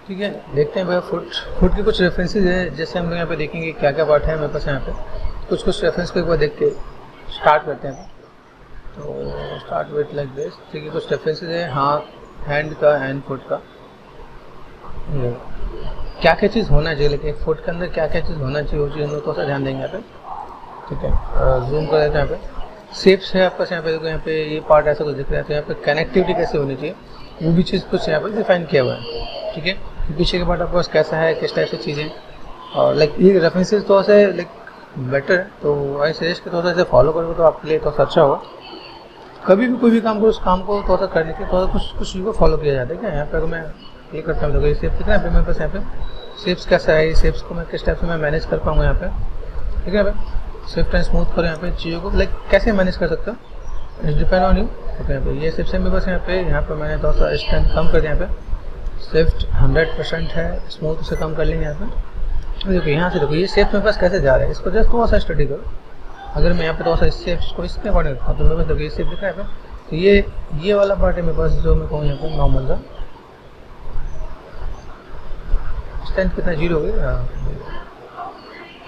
ठीक है, देखते हैं भाई फुट के कुछ रेफरेंसेस है, जैसे हम लोग यहाँ पे देखेंगे क्या क्या पार्ट है मेरे पास यहाँ पे। कुछ रेफरेंस को एक बार देख के स्टार्ट करते हैं। तो स्टार्ट विथ लाइक दिस। ठीक है, कुछ रेफरेंसेस है हाथ हैंड का एंड फुट का। क्या क्या चीज़ होना चाहिए, लेकिन एक फुट के अंदर क्या क्या चीज़ होना चाहिए वो चीज़ हम लोग थोड़ा सा ध्यान देंगे यहाँ पे। ठीक है, जूम कर देते हैं यहाँ पे। शेप्स है आपका यहाँ पे, देखो यहाँ पे ये पार्ट ऐसा कुछ दिख रहा है, तो यहाँ पे कनेक्टिविटी कैसे होनी चाहिए वो भी चीज़ कुछ यहाँ पे डिफाइन किया हुआ है। ठीक है, पीछे के पार्ट आपके पास कैसा है, किस टाइप से चीज़ें, और लाइक ये रेफरेंसेस थोड़ा सा लाइक बेटर है, तो आई सजेस्ट कि थोड़ा सा इसे फॉलो करोगे तो आपके लिए थोड़ा सा अच्छा होगा। कभी भी कोई भी काम करो, उस काम को थोड़ा सा करने के थोड़ा कुछ चीज़ को फॉलो किया जाता है। क्या यहाँ पे अगर मैं ये करता हूँ, देखो ये शेप दिख रहा है मेरे पास यहाँ पे, शेप्स कैसा है, ये शेप्स को मैं किस टाइप से मैं मैनेज कर पाऊँगा यहाँ पे। ठीक है भाई, स्विफ्ट एंड स्मूथ करो यहाँ पे चीज़ों को, लाइक कैसे मैनेज कर सकते हो, it's depend on you. Okay, यहाँ पे ये शेप्स है मेरे पास यहाँ पे मैंने थोड़ा सा स्ट्रेंथ कम कर दिया यहाँ पे। स्विफ्ट 100% है, स्मूथ उसे कम कर लेंगे यहाँ पे। देखो यहाँ से देखो ये शेप्स मेरे पास कैसे जा रहा है, इसको जस्ट थोड़ा सा स्टडी करो। अगर मैं यहाँ पे थोड़ा सा इस शेप्स को इसके अकॉर्डिंग रखता हूँ तो मेरे पास देखो ये शेप दिख रहा है यहाँ पे, तो ये वाला पार्ट है मेरे पास जो मैं कहूँ यहाँ पे नॉर्मल सा। स्ट्रेंथ कितना 0 हो गया,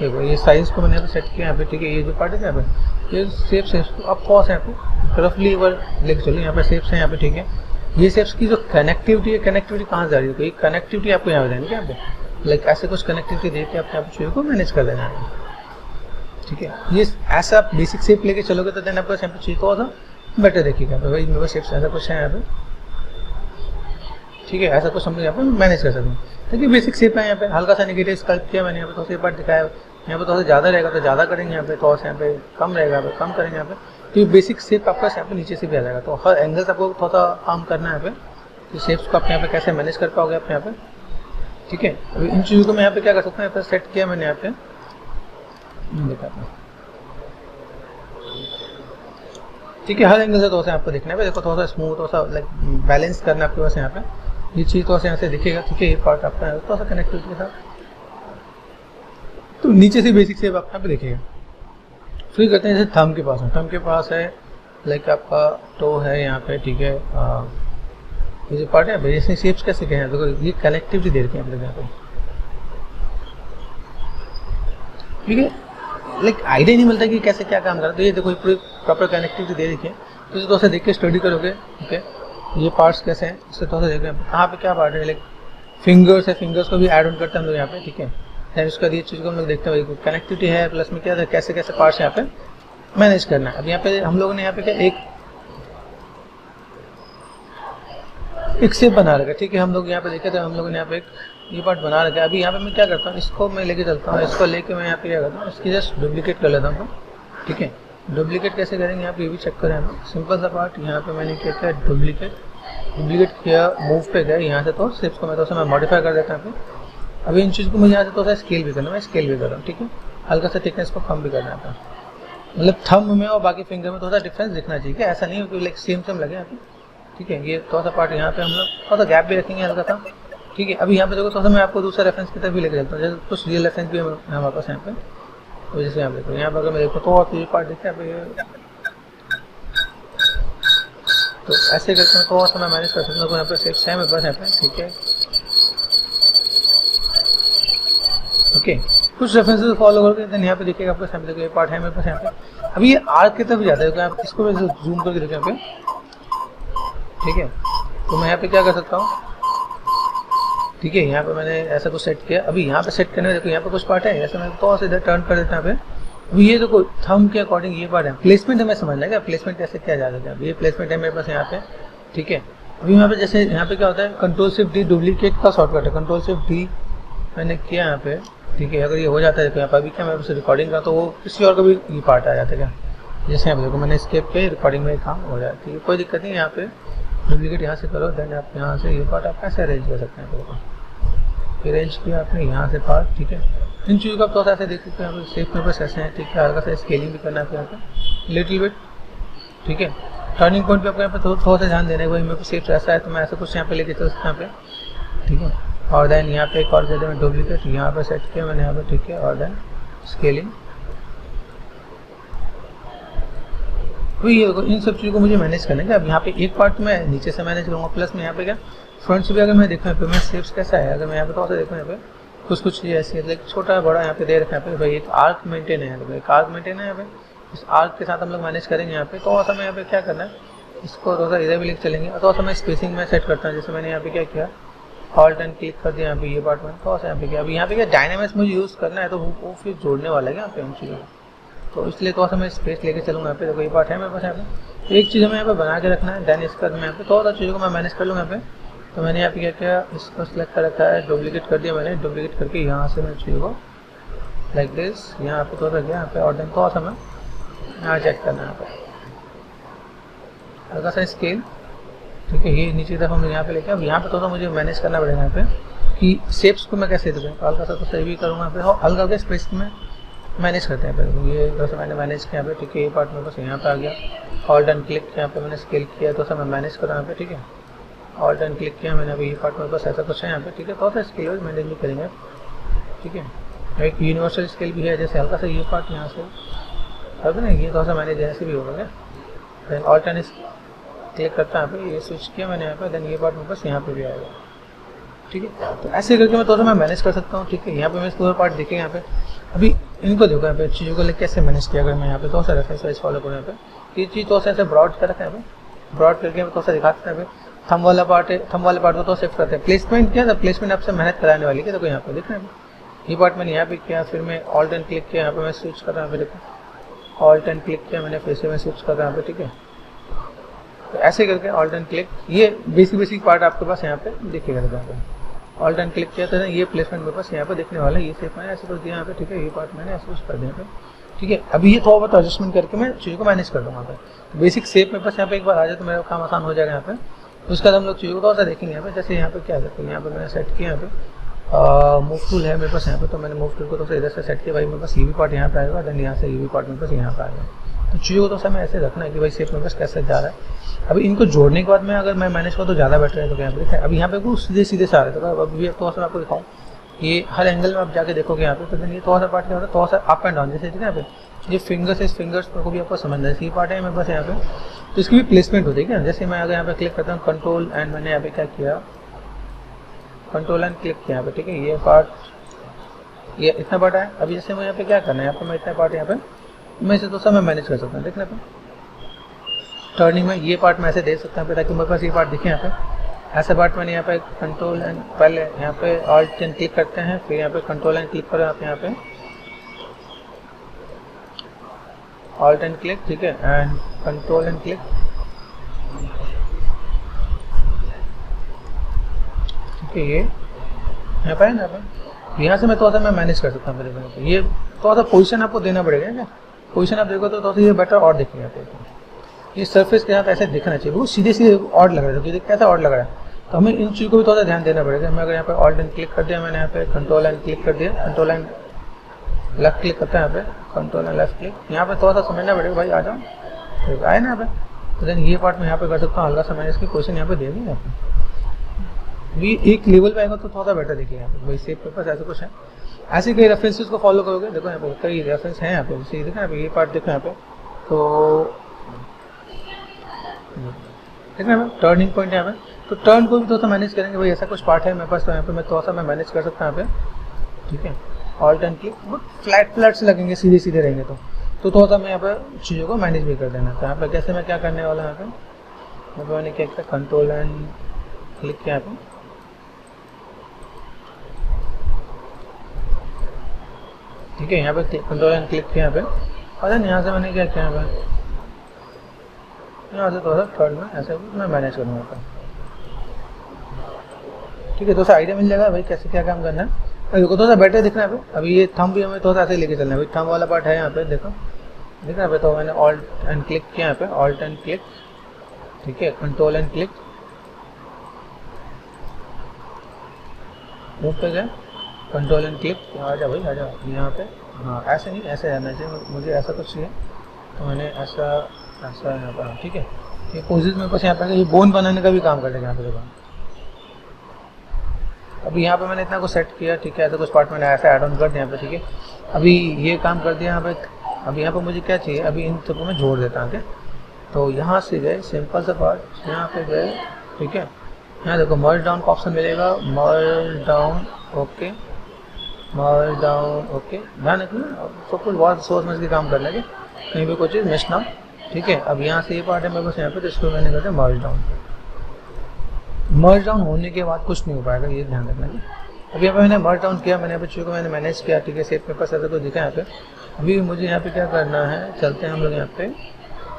देखो ये साइज को मैंने यहाँ पे सेट किया यहाँ पे। ठीक है, ये जो पार्ट है यहाँ पे ये शेप्स है, अब कॉस है यहाँ पे रफली एक बार लेके चलो, यहाँ पे शेप्स है यहाँ पे। ठीक है, ये शेप्स की जो कनेक्टिविटी है, कनेक्टिविटी कहाँ जा रही है, तो ये कनेक्टिविटी आपको यहाँ पे देनी है यहाँ पे, लाइक ऐसे कुछ कनेक्टिविटी देके आप यहाँ पे चीज़ों को मैनेज कर देना है। ठीक है, ये ऐसा आप बेसिक शेप लेके चलोगे तो देन आपको यहाँ पे चीज़ थोड़ा सा बेटर देखिएगा भाई, मेरे पास शेप्स ऐसा कुछ है यहाँ पे। ठीक है, ऐसा कुछ हम लोग यहाँ पे मैनेज कर सकते हैं। देखिए बेसिक शेप है यहाँ पे, हल्का सा नेगेटिव स्कल्प किया मैंने यहाँ पे, थोड़ा सा पार्ट दिखाया यहाँ पे, थोड़ा सा ज़्यादा रहेगा तो ज़्यादा करेंगे यहाँ पे, थोड़ा सा यहाँ पे कम रहेगा यहाँ पे कम करेंगे यहाँ पे। तो ये बेसिक शेप आपका यहाँ पे नीचे से भी आ जाएगा, तो हर एंगल से आपको थोड़ा सा काम करना है यहाँ पे। तो शेप्स को आप यहाँ पे कैसे मैनेज कर पाओगे आप यहाँ पे। ठीक है, अभी इन चीज़ों को मैं यहाँ पे क्या कर सकता हूँ, यहाँ पे सेट किया मैंने यहाँ पे, दिखाता हूँ। ठीक है, हर एंगल से थोड़ा सा आपको देखना है, देखो थोड़ा सा स्मूथ, थोड़ा सा लाइक बैलेंस करना आपके पास यहाँ पे, ये चीज़ थोड़ा सा यहाँ से दिखेगा। ठीक है, ये पार्ट आपका थोड़ा सा कनेक्टिविटी के साथ, तो नीचे से बेसिक शेप आप यहाँ पे देखिएगा। फिर करते हैं जैसे थंब के पास है, थंब के पास है लाइक आपका टो है यहाँ पे। ठीक है, ये जो पार्ट है इसमें शेप्स कैसे क्या है, देखो ये कनेक्टिविटी दे रखी है यहाँ पे। ठीक है, लाइक आइडिया नहीं मिलता कि कैसे क्या काम कर रहा है, तो ये देखो पूरी प्रॉपर कनेक्टिविटी दे रखी है, तो इसे थोड़ा सा देख के स्टडी करोगे। ठीक है, ये पार्ट्स कैसे हैं इससे थोड़ा सा देखो कहाँ पे क्या पार्ट है, लाइक फिंगर्स है, फिंगर्स को भी ऐड ऑन करते हैं हम लोग यहाँ पे। ठीक है, फिर उसका ये चीज़ को हम लोग देखते हैं कनेक्टिविटी है, प्लस में क्या है कैसे कैसे पार्ट्स यहाँ पे मैनेज करना है। अब यहाँ पे हम लोगों ने यहाँ पे क्या एक शेप बना रखा है। ठीक है, हम लोग यहाँ पे देखे थे, हम लोगों ने यहाँ पे एक ये पार्ट बना रखा है। अभी यहाँ पे मैं क्या करता हूँ, इसको मैं लेके चलता हूँ, इसको लेके मैं यहाँ पे क्या करता हूँ, इसकी जस्ट डुप्लीकेट कर लेता हूँ। ठीक है, डुप्लीकेट कैसे करेंगे यहाँ पे ये भी चेक करें हम। सिंपल सा पार्ट यहाँ पे मैंने क्या किया, डुप्लीकेट किया, मूव पे गया यहाँ से, तो शेप्स को मैं थोड़ा सा मैं मॉडिफाई कर देता हूँ। अभी इन चीज़ को मुझे यहाँ से थोड़ा सा स्केल भी करना है, मैं स्केल भी कर रहा हूँ। ठीक है, हल्का सा थिकनेस को कम भी करना है, मतलब थंब में और बाकी फिंगर में थोड़ा सा डिफरेंस दिखना चाहिए, ऐसा नहीं हो कि लाइक सेम लगे यहाँ पे। ठीक है, ये थोड़ा सा पार्ट यहाँ पे हम लोग थोड़ा सा गैप भी रखेंगे हल्का सा। ठीक है, अभी यहाँ पे देखो थोड़ा सा मैं आपको दूसरा रेफरेंस की तरफ भी लेकर चलता हूँ, जैसे कुछ रियल रेफरेंस भी है हमारे पास यहाँ पे। तो जैसे यहाँ पे देखो, यहाँ पर अगर मैं देखो तो और ये पार्ट देखते हैं यहाँ पे, तो ऐसे करके मैं थोड़ा सा मैं मैनेज कर सकता हूँ। यहाँ पे शेप्स है मेरे पास यहाँ पे। ठीक है, ओके, कुछ रेफरेंसेस फॉलो करके देन यहाँ पे देखिएगा आपको सामने देखो ये पार्ट है मेरे पास यहाँ पे। अभी ये आर्क की तरफ जाता है, तो आप इसको वैसे जूम करके देखो यहाँ पे। ठीक है, तो मैं यहाँ पे क्या कर सकता हूँ, ठीक है, यहाँ पे मैंने ऐसा कुछ सेट किया। अभी यहाँ पे सेट करने में देखो यहाँ पे कुछ पार्ट है, ऐसे मैं तो सीधा टर्न कर देता हूँ यहाँ पे। अभी ये देखो थंब के अकॉर्डिंग ये पार्ट है, प्लेसमेंट हमें समझना है, प्लेसमेंट कैसे किया जा सकता है। ये प्लेसमेंट है मेरे पास यहाँ पे। ठीक है, अभी यहाँ पे जैसे यहाँ पे क्या होता है, कंट्रोल-Shift-D डुप्लीकेट का शॉर्टकट है, कंट्रोल-Shift-D मैंने किया यहाँ पे। ठीक है, अगर ये हो जाता है तो यहाँ पर अभी क्या मैं उसे रिकॉर्डिंग का, तो वो किसी और का भी ये पार्ट आ जाता है क्या, जैसे यहाँ पे देखो मैंने स्केप पे रिकॉर्डिंग में काम हो जाए। ठीक है, कोई दिक्कत नहीं, यहाँ पे डुप्लीकेट यहाँ से करो, देन आप यहाँ से ये पार्ट आप कैसे अरेंज कर सकते हैं। फिर अरेंज किया आपने यहाँ से पार्ट। ठीक है, इन चीज़ों का आप थोड़ा सा ऐसे देख सकते हैं, यहाँ पे शेप में बस ऐसे हैं। ठीक है, हल्का सा स्केलिंग भी करना है यहाँ पे लिटिल बिट। ठीक है, टर्निंग पॉइंट पे आपको यहाँ पे थोड़ा सा ध्यान देना है, भाई मेरे को शेप ऐसा है तो मैं ऐसा कुछ यहाँ पे लेके चल सकता हूँ यहाँ पे। ठीक है, और देन यहाँ पे एक और दे दें डुप्लीकेट, यहाँ पे सेट किया मैंने यहाँ पे। ठीक है, और देन स्केलिंग। तो ये इन सब चीज़ों को मुझे मैनेज करना है। अब यहाँ पे एक पार्ट मैं नीचे से मैनेज करूँगा, प्लस में यहाँ पे क्या फ्रंट से भी अगर मैं देखूँ यहाँ पे मैं शेप्स कैसा है, अगर मैं यहाँ पे थोड़ा सा देखूँ यहाँ पे कुछ ये ऐसी है, छोटा बड़ा यहाँ पे दे रखा है यहाँ पे भाई, एक आर्क मेंटेन है, तो एक आर्क मेंटेन है यहाँ पे, इस आर्क के साथ हम लोग मैनेज करेंगे यहाँ पे। तो हमें यहाँ पे क्या करना है, इसको थोड़ा सा इधर भी लेकर चलेंगे, और थोड़ा सा मैं स्पेसिंग में सेट करता हूँ। जैसे मैंने यहाँ पे क्या किया, ऑल्ट एंड क्लिक कर दिया यहाँ पे ये पार्ट में, थोड़ा सा यहाँ पे क्या, अभी यहाँ पे क्या डायनामिक्स मुझे यूज़ करना है, तो वो फिर जोड़ने वाला है यहाँ पे उन चीज़ों को, तो इसलिए थोड़ा सा मैं स्पेस लेके चलूँगा यहाँ पे। देखो ये पार्ट है मेरे पास यहाँ पे, एक चीज़ हमें यहाँ पे बना के रखना है, देन इसका मैं यहाँ पे थोड़ा सा चीज़ों को मैं मैनेज कर लूँगा यहाँ पे। तो मैंने यहाँ पे क्या किया, इसको सिलेक्ट कर रखा है, डुप्लीकेट कर दिया मैंने, डुप्लीकेट करके यहाँ से मैं चीज़ों को लाइक दिस यहाँ पे थोड़ा सा गया यहाँ पे, और देन थोड़ा सा मैं यहाँ चेक करना है यहाँ पे हल्का सा स्केल, ठीक है। ये नीचे की तरफ हम यहाँ पे लेके, अब यहाँ पे थोड़ा मुझे मैनेज करना पड़ेगा यहाँ पे कि शेप्स को मैं कैसे दूँ, हल्का सा तो सही भी करूँगा यहाँ पे, और हल्का हल्का स्पेस में मैनेज करते हैं पहले। ये थोड़ा सा मैंने मैनेज किया यहाँ पे, ठीक है। ये पार्ट में बस यहाँ पे आ गया, ऑल्ट एंड क्लिक यहाँ पे मैंने स्केल किया, तो मैं मैनेज करा यहाँ पे, ठीक है। ऑल्ट एंड क्लिक किया मैंने, अभी ये पार्ट में बस ऐसा कुछ है यहाँ पे, ठीक है। थोड़ा सा स्केल वाइज मैनेज भी करेंगे, ठीक है। एक यूनिवर्सल स्केल भी है, जैसे हल्का सा ये पार्ट यहाँ से अब ना ये थोड़ा सा मैनेज ऐसे भी होगा क्या, देन ऑल्ट एंड क्लिक करता है यहाँ पे, ये स्विच किया मैंने यहाँ पे, देन ये पार्ट में बस यहाँ पे भी आएगा, ठीक है। तो ऐसे करके मैं थोड़ा सा मैं मैनेज कर सकता हूँ, ठीक है। यहाँ पे मैं पूरा पार्ट देखेंगे यहाँ पे, अभी इनको देखो यहाँ पे चीज़ों को कैसे मैनेज किया, अगर मैं यहाँ पे थोड़ा सा रेफरेंस वाइज फॉलो करूँ यहाँ पे, ये चीज़ थोड़ा सा ऐसे ब्रॉड कर रखा है यहाँ पे, ब्रॉड करके थोड़ा सा दिखाते हैं यहाँ पे। थंब वाला पार्ट है, थंब वाले पार्ट को तो शिफ्ट करते हैं। प्लेसमेंट क्या था, प्लेसमेंट आपसे मेहनत कराने वाली है, देखो यहाँ पे देख रहे हैं, ये पार्ट मैंने यहाँ पे किया, फिर मैं ऑल्ट एंड क्लिक किया यहाँ पे, मैं स्विच कर रहा हूँ, देखो ऑल्ट एंड क्लिक किया मैंने, फिर से मैं स्विच कर रहा हूँ, ठीक है। तो ऐसे करके ऑल्ट एंड क्लिक, ये बेसिक पार्ट आपके पास यहाँ पे दिखेगा, यहाँ पे ऑल्ट एंड क्लिक किया तो ये प्लेसमेंट मेरे पास यहाँ पे देखने वाला है, ये सेफ मैंने ऐसे कुछ दिया यहाँ पे, ठीक है। ये पार्ट मैंने ऐसे कुछ कर दिया यहाँ पे, ठीक है। अभी ये थोड़ा बहुत एडजस्टमेंट करके मैं चीज़ों को मैनेज कर दूँगा यहाँ पे। बेसिक सेफ मेरे पास यहाँ पे एक बार आ जाए तो मेरा काम आसान हो जाएगा यहाँ पे। उसके बाद हम लोग चीज़ों को थोड़ा सा देखेंगे यहाँ पे, जैसे यहाँ पे क्या करते हैं, यहाँ पे मैंने सेट किया यहाँ पे मूव टूल है मेरे पास यहाँ पे, तो मैंने मूव टूल को थोड़ा सा इधर से सेट किया, भाई मेरे पास ये भी पार्ट यहाँ पे आएगा, देन यहाँ से ये भी पार्ट मेरे पास यहाँ पे आएगा। तो चीज़ों को तो मैं ऐसे रखना है कि भाई सेफ मेरे पास कैसे जा रहा है। अभी इनको जोड़ने के बाद में अगर मैं मैनेज करूँ तो ज़्यादा बेटर है। तो यहाँ पे देखा अभी यहाँ पे कुछ सीधे सीधे से आ रहे, तो अभी थोड़ा सा मैं आपको दिखाऊँ, ये हर एंगल में आप जाके देखोगे यहाँ पे, तो देन ये थोड़ा सा पार्ट क्या होता है, थोड़ा सा अप एंड डाउन, जैसे ठीक है यहाँ पे ये फिंगर्स, इस फिंगर्स को भी आपको समझना है। ये पार्ट है मेरे पास यहाँ पे, तो इसकी भी प्लेसमेंट होती है क्या, जैसे मैं अगर यहाँ पे क्लिक करता हूँ कंट्रोल एंड मैंने यहाँ पे क्या किया, कंट्रोल एंड क्लिक किया यहाँ पे, ठीक है। ये पार्ट ये इतना पार्ट है। अभी जैसे मुझे यहाँ पे क्या करना है, यहाँ पे मैं इतना पार्ट यहाँ पे मैं इसे तो सब मैं मैनेज कर सकता हूँ, देखना पे टर्निंग में ये पार्ट मैं ऐसे दे सकता हूँ ताकि मेरे पास ये पार्ट दिखे यहाँ पे। ऐसा पार्ट मैंने यहाँ पे कंट्रोल एंड पहले यहाँ पे ऑल्ट एंड क्लिक करते हैं, फिर यहाँ पे कंट्रोल एंड क्लिक करो आप यहाँ पे ऑल्ट एंड क्लिक, ठीक है, एंड कंट्रोल एंड क्लिक, ठीक है। ये यहाँ पे है ना, यहाँ से मैं थोड़ा सा मैं मैनेज कर सकता हूँ मेरे पे। ये थोड़ा सा पोजीशन आपको देना पड़ेगा क्या, पोजीशन आप देखो तो थोड़ा सा ये बेटर और दिखेगा आपको। ये सरफेस के साथ ऐसे दिखना चाहिए, वो सीधे सीधे ऑड लग रहा है, तो कैसा ऑड लग रहा है, तो हमें इन चीज़ों को भी थोड़ा ध्यान देना पड़ेगा। मैं अगर यहाँ पे ऑल्ट एंड क्लिक कर दिया, मैंने यहाँ पे कंट्रोल एंड क्लिक कर दिया, कंट्रोल एंड लेफ्ट क्लिक करते हैं यहाँ पे, कंट्रोल एंड लेफ्ट क्लिक, यहाँ पे थोड़ा सा समझना पड़ेगा भाई, आ जाओ तो आए ना यहाँ पे, तो देन ये पार्ट मैं यहाँ पे कर सकता हूँ, हल्का सा मैंने इसकी पोजीशन यहाँ पे दे दी यहाँ पे, भी एक लेवल पे आएगा तो थोड़ा बेटर देखिए यहाँ पे भाई सेफ पेपर्स ऐसा कुछ है। ऐसे कई रेफरेंसेस को फॉलो करोगे, देखो यहाँ पे कई रेफरेंस हैं यहाँ पे, जैसे देखो यहाँ पे ये पार्ट देखो यहाँ पे, तो देखना है टर्निंग पॉइंट यहाँ पे, तो टर्न को भी थोड़ा सा मैनेज करेंगे भाई, ऐसा कुछ पार्ट है मेरे पास, तो यहाँ पे मैं थोड़ा सा मैं मैनेज कर सकता हूँ यहाँ पे, ठीक है। ऑल्ट एंड क्लिक फ्लैट से लगेंगे, सीधे सीधे रहेंगे तो थोड़ा सा मैं यहाँ पे चीज़ों को मैनेज भी कर देना था। यहाँ पे कैसे मैं क्या करने वाला हूँ, यहाँ पे मैंने क्या किया, कंट्रोल एंड क्लिक किया यहाँ पे, ठीक है। यहाँ पे कंट्रोल एंड क्लिक किया यहाँ पे, और देन यहाँ से मैंने क्या किया, यहाँ पे यहाँ से थोड़ा सा थर्ड में ऐसे मैं मैनेज करूँगा, ठीक है। थोड़ा सा आइडिया मिल जाएगा भाई कैसे क्या काम करना है। देखो थोड़ा सा बेटर दिखना है भाई। अभी ये थंब भी हमें थोड़ा सा ऐसे लेके चलना है भाई, थंब वाला पार्ट है यहाँ पे, देखो दिख रहा है। तो मैंने ऑल्ट एंड क्लिक किया यहाँ पे, ऑल्ट एंड क्लिक, ठीक है, कंट्रोल एंड क्लिक, मूव पे गए, कंट्रोल एंड क्लिक, आ जाओ भाई आ जाओ यहाँ पे, हाँ ऐसे नहीं ऐसे रहना चाहिए, मुझे ऐसा कुछ चाहिए, तो मैंने ऐसा यहाँ पर, ठीक है। ये पोजिस मेरे पास यहाँ पे ये बोन बनाने का भी काम करेगा यहाँ पे, देखो अभी यहाँ पे मैंने इतना कुछ सेट किया, ठीक है। ऐसा कुछ पार्ट मैंने ऐसा ऐड ऑन कर दिया यहाँ पे, ठीक है। अभी ये काम कर दिया यहाँ पे। अभी यहाँ पे मुझे क्या चाहिए, अभी इन सबको मैं जोड़ देता हूँ, क्या, तो यहाँ से गए सिंपल सा पार्ट यहाँ पे गए, ठीक है, यहाँ देखो मर्ज डाउन का ऑप्शन मिलेगा, मर्ज डाउन ओके, मर्ज डाउन ओके। ध्यान रखना सब कुछ बहुत सोच समझ के काम करना है, कहीं भी कोई चीज़ मिस ना, ठीक है। अब यहाँ से ये पार्ट है मेरे पास यहाँ पे, तो इसको मैंने करते हैं मर्ज डाउन। मर्ज डाउन होने के बाद कुछ नहीं हो पाएगा, ये ध्यान रखना है। अभी यहाँ पे मैंने मर्ज डाउन किया, मैंने यहाँ पे चीज़ को मैंने मैनेज किया, ठीक है। सेफ मेरे पास ऐसा तो दिखा यहाँ पे। अभी मुझे यहाँ पे क्या करना है, चलते हैं हम लोग यहाँ पे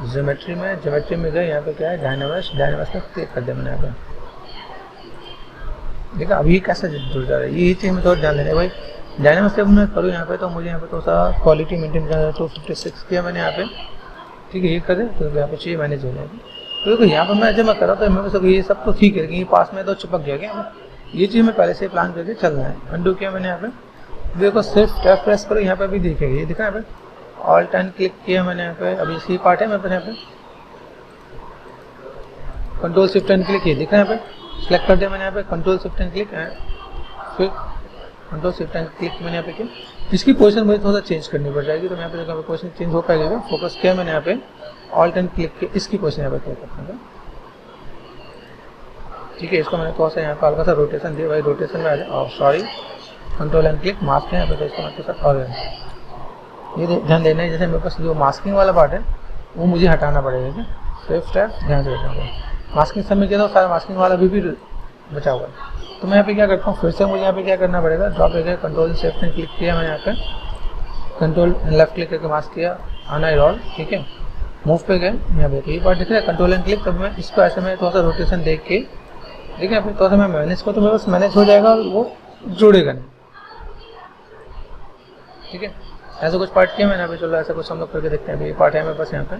ज्योमेट्री में, ज्योमेट्री में गए, यहाँ पे क्या है डायनामस, डायनामस में क्लिक कर दिया मैंने यहाँ पे, देखा। अभी कैसे जुड़ जा रहा है, ये चीज़ में थोड़ा ध्यान देना है भाई। डायनामस से मैं करूँ यहाँ पे, तो मुझे यहाँ पे थोड़ा सा क्वालिटी मेंटेन करना है, 256 किया मैंने यहाँ पे, ठीक है। ये कर दे तो यहाँ पे चीज़ मैनेज हो जाएगी। तो देखो यहाँ पर मैं जब मैं कर रहा था मेरे सब ये सब तो ठीक है, लेकिन ये पास में तो चिपक गया क्या, ये चीज़ मैं पहले से प्लान करके चलना है। अंडू किया मैंने यहाँ पे, देखो सिर्फ टैप प्रेस करो, यहाँ पे भी दिखेगा, ये दिखा यहाँ पे, ऑल्ट एंड क्लिक किया मैंने यहाँ पे। अभी सी पार्ट है मेरे पास यहाँ पे, कंट्रोल शिफ्ट एंड क्लिक, ये दिखा यहाँ पे, सेलेक्ट कर दिया मैंने यहाँ पे, कंट्रोल शिफ्ट एंड क्लिक, फिर कंट्रोल शिफ्ट एंड क्लिक मैंने यहाँ पे किया। इसकी पोजीशन मुझे थोड़ा सा चेंज करनी पड़ जाएगी, तो मैं यहाँ पे देखो पोजीशन चेंज हो पाएगा। फोकस किया मैंने यहाँ पे, ऑल्ट एंड क्लिक किया, इसकी पोजीशन यहाँ पे क्लिक करता हूँ, ठीक है। इसको मैंने थोड़ा सा यहाँ पे हल्का सा रोटेशन दिया भाई, रोटेशन में आ जाए, sorry control and click, mask है यहाँ पे, तो इसको मैं साथ और ये ध्यान देना है। जैसे मेरे पास जो मास्किंग वाला पार्ट है वो मुझे हटाना पड़ेगा, ठीक है। सेफ स्टेप ध्यान से रखना, मास्किंग सब में किया तो सारा मास्किंग वाला भी बचा हुआ है। तो मैं यहाँ पे क्या करता हूँ, फिर से मुझे यहाँ पे क्या करना पड़ेगा, ड्रॉप करके कंट्रोल शिफ्ट एंड क्लिक किया मैंने यहाँ पे, कंट्रोल लेफ्ट क्लिक करके मास्क किया, आना रोल, ठीक है। मूव पे गए, यहाँ पे ये पार्ट दिख रहा है, कंट्रोल एंड क्लिक। तब मैं इसको ऐसे में थोड़ा सा रोटेशन देख के, ठीक है, थोड़ा सा मैं मैनेज को, तो मेरे पास मैनेज हो जाएगा और वो जुड़ेगा नहीं, ठीक है। ऐसा कुछ पार्ट किया मैंने यहाँ पे, चलो ऐसा कुछ हम लोग करके देखते हैं। ये पार्ट है मेरे पास यहाँ पे,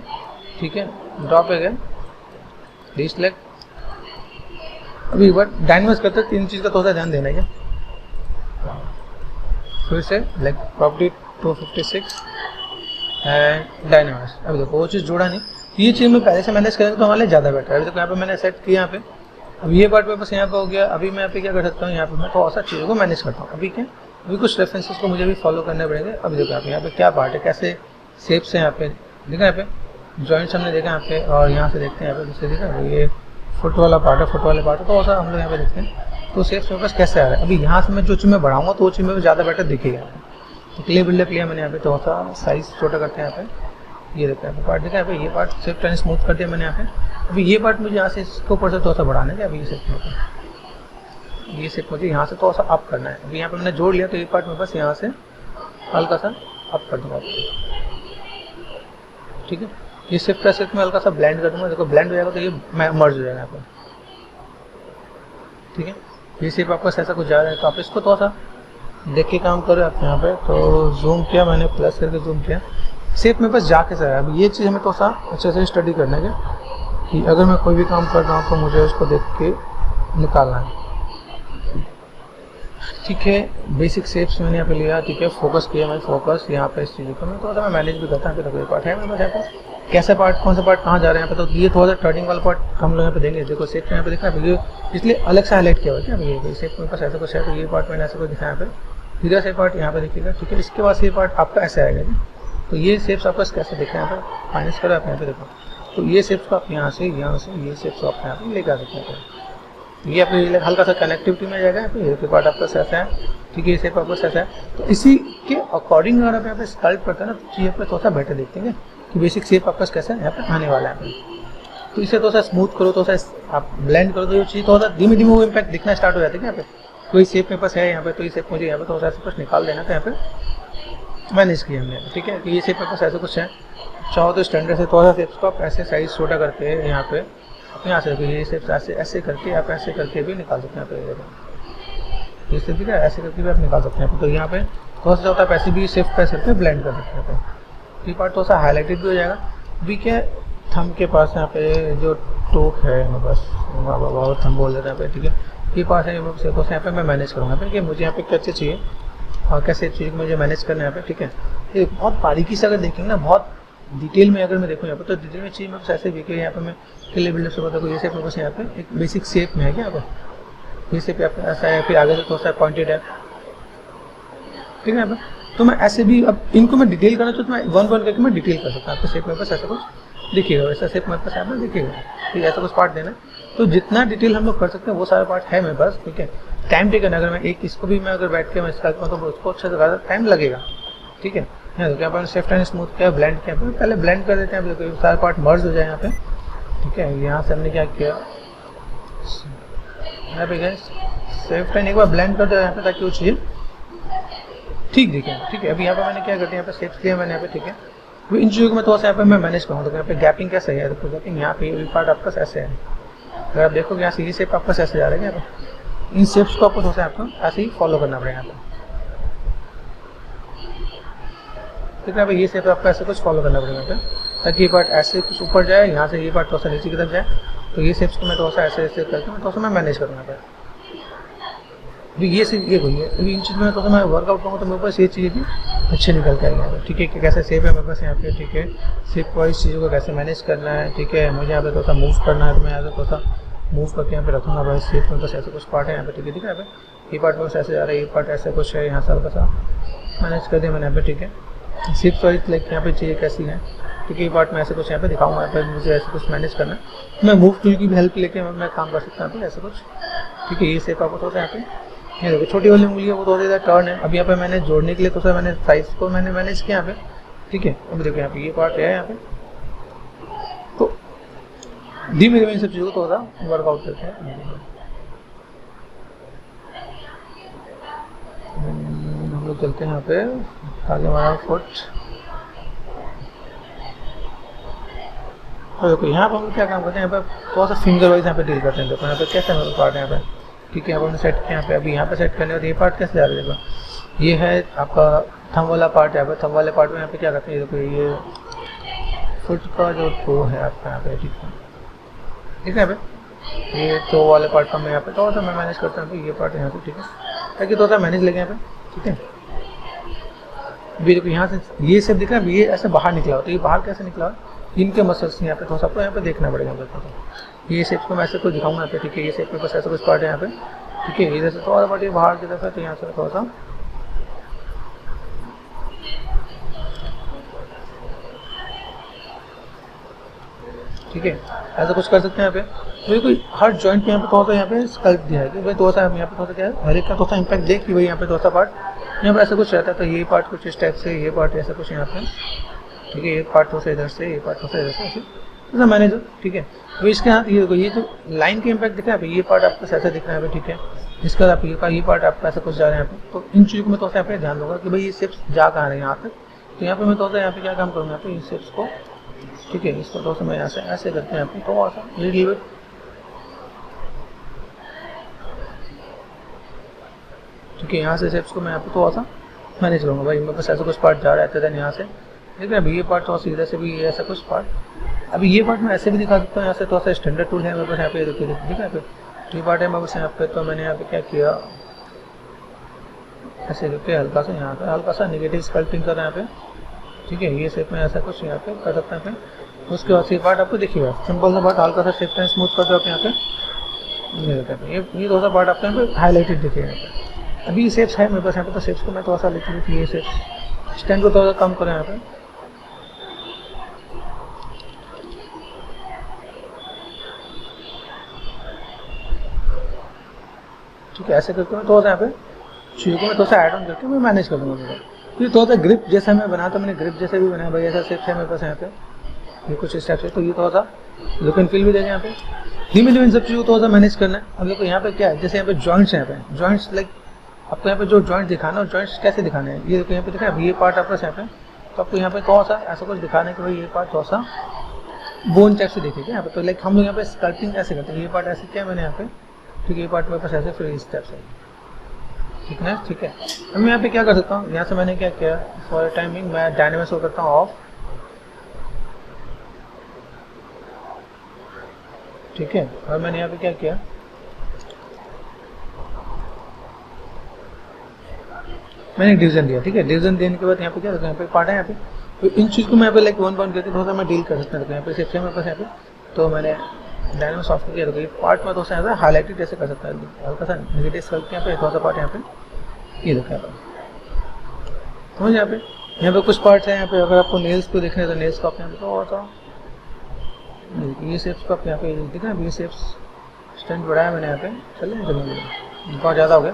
ठीक है। ड्रॉप पे गए, डिसलेक्ट। अभी एक बार डायनामस करते हैं, तीन चीज़ का थोड़ा सा ध्यान देना है, फिर से लाइक प्रॉपर्टी 256 एंड डायनामस। अभी देखो वो चीज़ जोड़ा नहीं, ये चीज़ में पहले से मैनेज करेंगे तो हमारे ज़्यादा बेटर है। अभी देखो यहाँ पे मैंने सेट किया यहाँ पे, अब ये पार्ट मेरे पास यहाँ पे हो गया। अभी मैं यहाँ पे क्या कर सकता हूँ, यहाँ पे मैं थोड़ा सा चीज़ों को मैनेज करता हूँ। अभी क्या, अभी कुछ रेफरेंसेस को मुझे भी फॉलो करने पड़ेंगे। अभी देखो यहाँ पे क्या पार्ट है, कैसे शेप्स है यहाँ पे, देखा यहाँ पे जॉइंट्स हमने देखा यहाँ पे, और यहाँ से देखते हैं यहाँ पे दूसरे देखा ये फुट वाला पार्ट है, फुट वाले पार्ट है, तो ऐसा हम लोग यहाँ पे देखते हैं। तो शेप्स मेरे पास कैसे आ रहा है, अभी यहाँ से मैं जो चीज़ मैं बढ़ाऊँगा तो वो चीज़ में ज़्यादा बेटर दिखेगा। तो क्लियर बिल्डअप लिया मैंने यहाँ पे, थोड़ा सा साइज छोटा करते हैं यहाँ पे, ये देखते हैं पार्ट देखा यहाँ पे, ये पार्ट शिफ्ट एंड स्मूथ कर दिया मैंने यहाँ पे। अभी ये पार्ट मुझे यहाँ से इसके ऊपर से थोड़ा सा बढ़ाना है, अभी ये शेप में ये शेप मुझे यहाँ से थोड़ा सा अप करना है। अभी यहाँ पे मैंने जोड़ लिया, तो ये पार्ट मेरे पास यहाँ से हल्का सा अप कर दूँगा, ठीक है। ये शिफ्ट का शेप में हल्का सा ब्लेंड कर दूँगा, देखो ब्लेंड हो जाएगा तो ये मर्ज हो जाएगा यहाँ पर, ठीक है। ये शेप आपका ऐसा कुछ जा रहा है, तो आप इसको थोड़ा सा देख के काम करो आप यहाँ पे। तो जूम किया मैंने, प्लस करके जूम किया, शेप मेरे पास जाके सर। अभी ये चीज़ हमें थोड़ा सा अच्छे से स्टडी करना है कि अगर मैं कोई भी काम कर रहा हूँ तो मुझे उसको देख के निकालना है, ठीक है। बेसिक शेप्स मैंने यहाँ पे लिया, ठीक है। फोकस किया मैं, फोकस यहाँ पे इस चीज़ को मैं थोड़ा सा मैं मैनेज भी करता हूँ। तो पार्ट है मेरे पास यहाँ पे, कैसा पार्ट, कौन सा पार्ट कहाँ जा रहे हैं यहाँ पे, तो ये थोड़ा सा टर्निंग वाला पार्ट हम लोग यहाँ पे देंगे। देखो शेप यहाँ पे दिखा है, इसलिए अलग से हाईलाइट किया हुआ है क्या, ये शेप मेरे पास ऐसा कुछ है, तो ये पार्ट मैंने ऐसा कुछ दिखाया यहाँ पे, सीधा से पार्ट यहाँ पे देखिएगा, ठीक है। इसके बाद से पार्ट आपका ऐसे आएगा, तो ये शेप्स आपका कैसे दिख रहे हैं यहाँ पे, फाइनेंस करो आप यहाँ पे देखो, तो ये शेप्स को आप यहाँ से ये शेप्स को आप यहाँ पे लेकर आ सकते हैं। ये आपके हल्का सा कनेक्टिविटी में जाएगा यहाँ पे, ये पार्ट आपका ऐसा है, ठीक है। ये शेप आपका ऐसा है, तो इसी के अकॉर्डिंग अगर आप यहाँ पे स्कल्प करते हैं ना, तो चीज़ पे थोड़ा सा बेटर देखते हैं कि बेसिक शेप आपका कैसा यहाँ पे आने वाला है। तो इसे थोड़ा सा स्मूथ करो, थोड़ा सा आप ब्लेंड करो, तो ये चीज़ थोड़ा सा धीमे धीमे वो इम्पैक्ट दिखना स्टार्ट हो जाता है यहाँ पे। कोई शेप मेरे पास है यहाँ पे, तो ये शेप मुझे यहाँ पे थोड़ा सा कुछ निकाल देना था, यहाँ पे मैनेज किया हमने, ठीक है। कि ये शेप मेरे पास ऐसा कुछ है, चाहो तो स्टैंडर्ड से थोड़ा सा शेप्स को आप ऐसे साइज छोटा करके यहाँ पे यहाँ से ये शेप्स ऐसे करके आप ऐसे करके भी निकाल सकते हैं। यहाँ पे ये शेप दिख रहा है, ऐसे करके भी आप निकाल सकते हैं। तो यहाँ पे थोड़ा सा होता है, पैसे भी शेप पैसे पे ब्लेंड कर सकते हैं। ये पार्ट थोड़ा सा हाईलाइटेड भी हो जाएगा। अभी क्या थंब के पास यहाँ पे जो टोक है मेरे पास, बहुत थंब बोल देते हैं यहाँ पे, ठीक है। ये पास है तो यहाँ पे मैं मैनेज करूँगा फिर कि मुझे यहाँ पे कैसे चाहिए और कैसे चीज़ मुझे मैनेज करना है यहाँ पे, ठीक है। ये बहुत बारीकी से अगर देखेंगे ना, बहुत डिटेल में अगर मैं देखूँ यहाँ पे, तो डिटेल में चीज़ मेरे पास ऐसे भी कि यहाँ पे मैं क्लियर बिल्डअप से बताऊँ, ये शेप मेरे पास यहाँ पे एक बेसिक शेप में है क्या, यहाँ पे ये शेप ऐसा है, फिर आगे से थोड़ा सा पॉइंटेड है, ठीक है। यहाँ पे तो मैं ऐसे भी अब इनको मैं डिटेल करना चाहूँ तो मैं 1 करके मैं डिटेल कर सकता हूँ। आपको शेप मेरे पास ऐसा कुछ दिखेगा, वैसा शेप मेरे पास यहाँ पे दिखेगा। ठीक है, ऐसा कुछ पार्ट देना है। तो जितना डिटेल हम लोग कर सकते हैं वो सारा पार्ट है मेरे पास, ठीक है। टाइम टेकन, अगर मैं एक इसको भी मैं अगर बैठ के मैं इसका तो उसको अच्छे से ज़्यादा टाइम लगेगा, ठीक है। यहाँ देखो यहाँ पर सेफ्ट एंड स्मूथ किया, ब्लेंड किया, पहले ब्लेंड कर देते हैं, देखो सारा पार्ट मर्ज हो जाए यहाँ पे, ठीक है। यहाँ से हमने क्या किया, यहाँ पे गए सेफ्ट एंड एक बार ब्लेंड कर दो यहाँ पे, ताकि वो चीज़ ठीक दिखे, ठीक है। अभी यहाँ पे मैंने क्या करते हैं, यहाँ पे शेप्स लिए मैंने यहाँ पे, ठीक है। अभी इन चीज़ों को मैं थोड़ा सा यहाँ पे मैं मैनेज करूँगा। तो यहाँ पे गैपिंग कैसे है, देखो गैपिंग यहाँ पे ये पार्ट आपका ऐसे है, अगर आप देखोगे यहाँ से ये शेप आपका ऐसे जा रहा है, यहाँ पे इन शेप्स को आपको थोड़ा सा आपको ऐसे ही फॉलो करना पड़ेगा यहाँ पे, ठीक है। ये शेप आपको ऐसे कुछ फॉलो करना पड़ेगा यहाँ पे, ताकि ये पार्ट ऐसे कुछ ऊपर जाए, यहाँ से ये पार्ट थोड़ा सा नीचे की तरफ जाए। तो ये शेप्स को मैं थोड़ा सा ऐसे ऐसे करके मैं थोड़ा सा मैं मैनेज करूँगा यहाँ पे। अभी ये चीज़ ये हुई है, अभी इन चीज़ में थोड़ा सा मैं वर्कआउट करूँगा तो मेरे पास ये चीज़ें भी अच्छे निकल के आएंगे यहाँ पे, ठीक है। कि कैसे शेप है मेरे पास यहाँ पे, ठीक है। शेप वाइज चीज़ों को कैसे मैनेज करना है, ठीक है। मुझे यहाँ पे थोड़ा सा मूव करना है, तो मैं यहाँ से थोड़ा सा मूव करके यहाँ पे रखूँगा भाई। शेप में बस ऐसे कुछ पार्ट है यहाँ पे, ठीक है, ठीक है। यहाँ पे ये पार्ट बस ऐसे जा रहा है, ये पार्ट ऐसे कुछ है, यहाँ से हल्का सा मैनेज कर दिया मैंने यहाँ पे, ठीक है। शेप वाइज लाइक यहाँ पे चीज़ें कैसी है, ठीक है। ये पार्ट में ऐसे कुछ यहाँ पे दिखाऊंगा, यहाँ पे मुझे ऐसे कुछ मैनेज करना है। मैं मूव टूल की भी हेल्प लेके मैं काम कर सकता हूँ ऐसे कुछ, ठीक है। ये शेप आपको थोड़ा सा यहाँ पे, ये देखो छोटी वाली उंगली है वो थोड़ा सा टर्न है। अब यहाँ पे मैंने जोड़ने के लिए तो सर मैंने साइज को मैंने मैनेज किया यहाँ पे, ठीक है। अब देखो यहाँ पे ये पार्ट है यहाँ पे, तो धीमे धीमे इन सब चीज़ों को थोड़ा सा वर्कआउट करते हैं। हम लोग चलते हैं यहाँ पे आगे हमारा फुट। और देखो यहाँ पर हम लोग क्या काम करते हैं, यहाँ पे थोड़ा सा फिंगर वाइज यहाँ पे डील करते हैं। देखो यहाँ पे कैसे हमारे पार्ट है यहाँ पे, ठीक है। यहाँ पर हमने सेट किया यहाँ पे, अभी यहाँ पे सेट करने और ये पार्ट कैसे जा रहा है, देखो ये है आपका थंब वाला पार्ट है। यहाँ पे थंब वाले पार्ट में यहाँ पे क्या करते हैं, देखो ये फुट का जो टो है आपका यहाँ पे, ठीक है, ठीक है। यहाँ पे ये टो वाले पार्ट का मैं यहाँ पे थोड़ा सा मैं मैनेज करता हूँ, ये पार्ट यहाँ से, ठीक है, ताकि थोड़ा सा मैनेज लगे यहाँ पे, ठीक है। अभी देखो यहाँ से ये सब दिख रहा है, ये ऐसे बाहर निकला हो, तो ये बाहर कैसे निकला हो, इनके मसल्स यहाँ पे थोड़ा सा आपको यहाँ पे देखना पड़ेगा। ये शेप्स को मैं ऐसे कुछ दिखाऊंगा यहाँ पे, ठीक है। ये शेप में बस ऐसा कुछ पार्ट है यहाँ पे, ठीक है। इधर से थोड़ा पार्ट ये बाहर की तरफ है, तो यहाँ से थोड़ा सा ठीक है, ऐसा कुछ कर सकते हैं यहाँ पे। तो ये कोई हर जॉइंट पे यहाँ पे थोड़ा सा यहाँ पे स्कल्प दिया है कि भाई थोड़ा सा यहाँ पे थोड़ा सा क्या है, हर एक का थोड़ा सा इम्पैक्ट देख कि भाई यहाँ पे थोड़ा सा पार्ट यहाँ पे ऐसा कुछ रहता है। तो ये पार्ट कुछ इस टाइप से, ये पार्ट ऐसा कुछ यहाँ पे, ठीक है। ये पार्ट थोड़ा सा इधर से, ये पार्ट थोड़ा सा इधर से, ऐसे मैनेज हो, ठीक है। तो इसके यहाँ ये देखो ये जो लाइन के इम्पैक्ट दिख रहा है, ये पार्ट आपको ऐसा दिख रहा है, ठीक है। इसके बाद आप ये पार्ट आपका ऐसा कुछ जा रहा है यहाँ पे। तो इन चीज़ों को मैं थोड़ा सा यहाँ पे ध्यान दूंगा कि भाई ये शेप्स जा कहाँ रहे हैं यहाँ तक। तो यहाँ पे मैं थोड़ा सा यहाँ पे क्या काम करूँगा, यहाँ पे इन शेप्स को, ठीक है, इसको थोड़ा सा मैं यहाँ से ऐसे करते हैं यहाँ पे थोड़ा सा लिटिल बिट, ठीक है। यहाँ से शेप्स को मैं यहाँ पे थोड़ा सा मैनेज करूँगा। भाई मेरे पास ऐसा कुछ पार्ट जा रहा है, देन यहाँ से ठीक है। अभी ये पार्ट थोड़ा सा इधर से भी ऐसा कुछ पार्ट, अभी ये पार्ट मैं ऐसे भी दिखा सकता हूँ। यहाँ से थोड़ा सा स्टैंडर्ड टूल है मेरे पास यहाँ पे, देखिए ठीक है। ये पार्ट है मेरे पास यहाँ पे, तो मैंने यहाँ पे क्या किया, ऐसे देखिए हल्का सा यहाँ पे हल्का सा नेगेटिव स्कल्पटिंग कर रहा है यहाँ पे, ठीक है। ये शेप में ऐसा कुछ यहाँ पे कर सकते हैं। उसके बाद ये पार्ट आपको देखिएगा सिंपल सा पार्ट हल्का सा शेप एंड स्मूथ कर दो आप यहाँ पे, ये थोड़ा सा पार्ट आपको यहाँ पे हाईलाइटेड दिखेगा यहाँ पे। अभी ये शेप्स है मेरे पास यहाँ पे, तो शेप्स को मैं थोड़ा सा लिखी ये शेप्स स्टैंड को थोड़ा सा कम करें यहाँ पे, ठीक है। ऐसे करके मैं थोड़ा सा यहाँ पे चीज़ों को मैं थोड़ा सा ऐड ऑन करके मैं मैनेज कर दूँगा। ये थोड़ा सा ग्रिप जैसा मैं बनाया, तो मैंने ग्रिप जैसे भी बनाया भाई, ऐसा शेप्स है मेरे पास यहाँ पे, ये कुछ इस टाइप से। तो ये थोड़ा सा लुक एंड फील भी देगा यहाँ पे। धीमे धीमे इन सब चीज़ों को थोड़ा सा मैनेज करना है। अब देखो यहाँ पे क्या है, जैसे यहाँ पे जॉइंट्स हैं, यहाँ पे जॉइंट्स लाइक आपको यहाँ पे जो जॉइंट दिखाना है और जॉइंट्स कैसे दिखाने हैं, ये देखो यहाँ पे दिखा है, ये पार्ट आपका यहाँ पे, तो आपको यहाँ पे थोड़ा सा ऐसा कुछ दिखाना है कि भाई ये पार्ट थोड़ा सा बोन टाइप से दिखेगा यहाँ पे। तो लाइक हम लोग यहाँ पे स्कल्पिंग कैसे करते हैं, ये पार्ट ऐसे किया मैंने यहाँ पे, ठीक है। ये पार्ट मेरे पास ऐसे, फिर इस टाइप से, ठीक है, ठीक है। अब मैं यहाँ पे क्या कर सकता हूँ, यहाँ से मैंने क्या किया, फॉर टाइमिंग मैं डायनेमिक शो करता हूँ ऑफ, ठीक है। और मैंने यहाँ पे क्या किया, मैंने डिवीजन दिया, ठीक है। डिवीजन देने के बाद यहाँ पे क्या रखा, यहाँ पे पार्ट है यहाँ पे, तो इन चीज़ को मैं यहाँ पे लाइक 1 पॉइंट करके थोड़ा सा मैं डील कर सकता हूँ। यहाँ पे सिर्फ मेरे पास यहाँ पे, तो मैंने डायनेमिक सॉफ्ट किया, तो ये पार्ट में थोड़ा सा यहाँ हाईलाइटेड जैसे कर सकता है, हल्का सा नेगेटिव करके यहाँ पे थोड़ा सा पार्ट यहाँ पे, ये देखो यहाँ पे समझ। यहाँ पे कुछ पार्ट्स हैं यहाँ पे, अगर आपको नेल्स को देखना है तो नेल्स को आप यहाँ पे थोड़ा सा ये शेप्स को आप यहाँ पे दिख रहा है, ये शेप्स स्ट्रेंथ बढ़ाया मैंने यहाँ पे, चल रहे हैं बहुत ज़्यादा हो गया।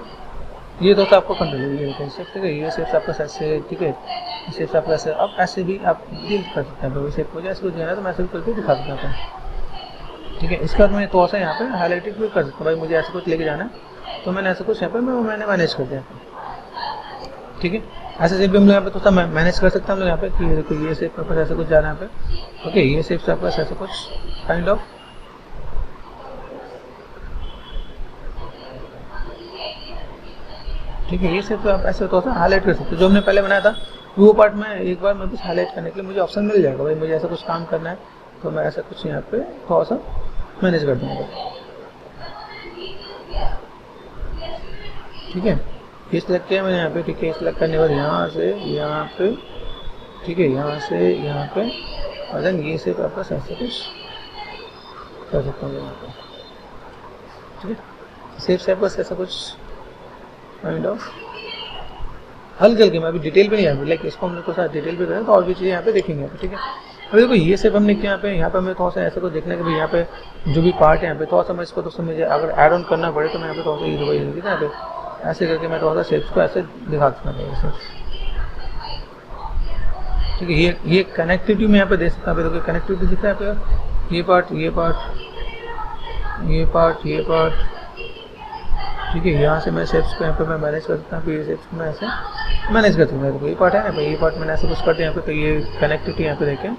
ये दोस्तों आपको कंट्रोल है, ये देखिए शेप, ठीक है, ये शेप्स आपका ऐसे, ठीक है, ये शेप्स आपका ऐसे, अब ऐसे भी आप डील कर सकते हैं। शेप को जैसे कुछ देना है तो मैं ऐसे भी करके दिखा सकता हूँ, ठीक है। इसके बाद मैं थोड़ा सा यहाँ पे हाईलाइटेड भी कर सकता हूँ, भाई मुझे ऐसे कुछ लेके जाना है तो मैंने ऐसे कुछ यहाँ पे मैंने मैनेज कर दिया, ठीक है। ऐसे शेप भी हम लोग यहाँ पे थोड़ा सा मैनेज कर सकते हैं हम लोग यहाँ पे कि देखो ये शेप मेरे पास ऐसा कुछ जाना है यहाँ पे, ओके। ये शेप से आपके पास ऐसा कुछ काइंड ऑफ, ठीक है। ये शेप तो आप ऐसे थोड़ा सा हाईलाइट कर सकते हो। जो हमने पहले बनाया था वो पार्ट में एक बार मैं कुछ हाईलाइट करने के लिए मुझे ऑप्शन मिल जाएगा, भाई मुझे ऐसा कुछ काम करना है तो मैं ऐसा कुछ यहाँ पे थोड़ा सा मैनेज कर दूँगा, ठीक है। ये सिलेक्ट किया मैंने यहाँ पे, ठीक है। सिलेक्ट करने के बाद यहाँ से यहाँ पे, ठीक है, यहाँ से यहाँ पे, और देन ये शेप आपका ऐसा कुछ कर सकता हूँ यहाँ पे, ठीक है। शेप से आपका ऐसा कुछ काइंड ऑफ हल्के हल्के, मैं अभी डिटेल पे नहीं आया, लाइक इसको हम लोग को साथ डिटेल पे करें तो और भी चीज़ें यहाँ पे देखेंगे यहाँ पे, ठीक है। अभी देखो ये शेप हमने किया यहाँ पे हमें थोड़ा सा ऐसा कुछ देखना है कि भाई यहाँ पे जो भी पार्ट है यहाँ पे थोड़ा सा मैं इसको दोस्तों मुझे अगर ऐड ऑन करना पड़े तो मैं यहाँ पे थोड़ा सा ये देखिए यहाँ पे ऐसे करके मैं थोड़ा सा शेप्स को ऐसे दिखा सकता हूँ, ठीक है। ये कनेक्टिविटी में यहाँ पे दे सकता हूँ, देखो कनेक्टिविटी दिख रहा है यहाँ पे, ये पार्ट ये पार्ट ये पार्ट ये पार्ट, ठीक है। यहाँ से मैं शेप्स को यहाँ पे मैं मैनेज कर सकता हूँ, ये शेप्स को मैं ऐसे मैनेज कर सकता हूँ। तो ये पार्ट है ना भाई, ये पार्ट मैंने ऐसे कुछ कर दिया यहाँ पे, तो ये कनेक्टिविटी यहाँ पे देखें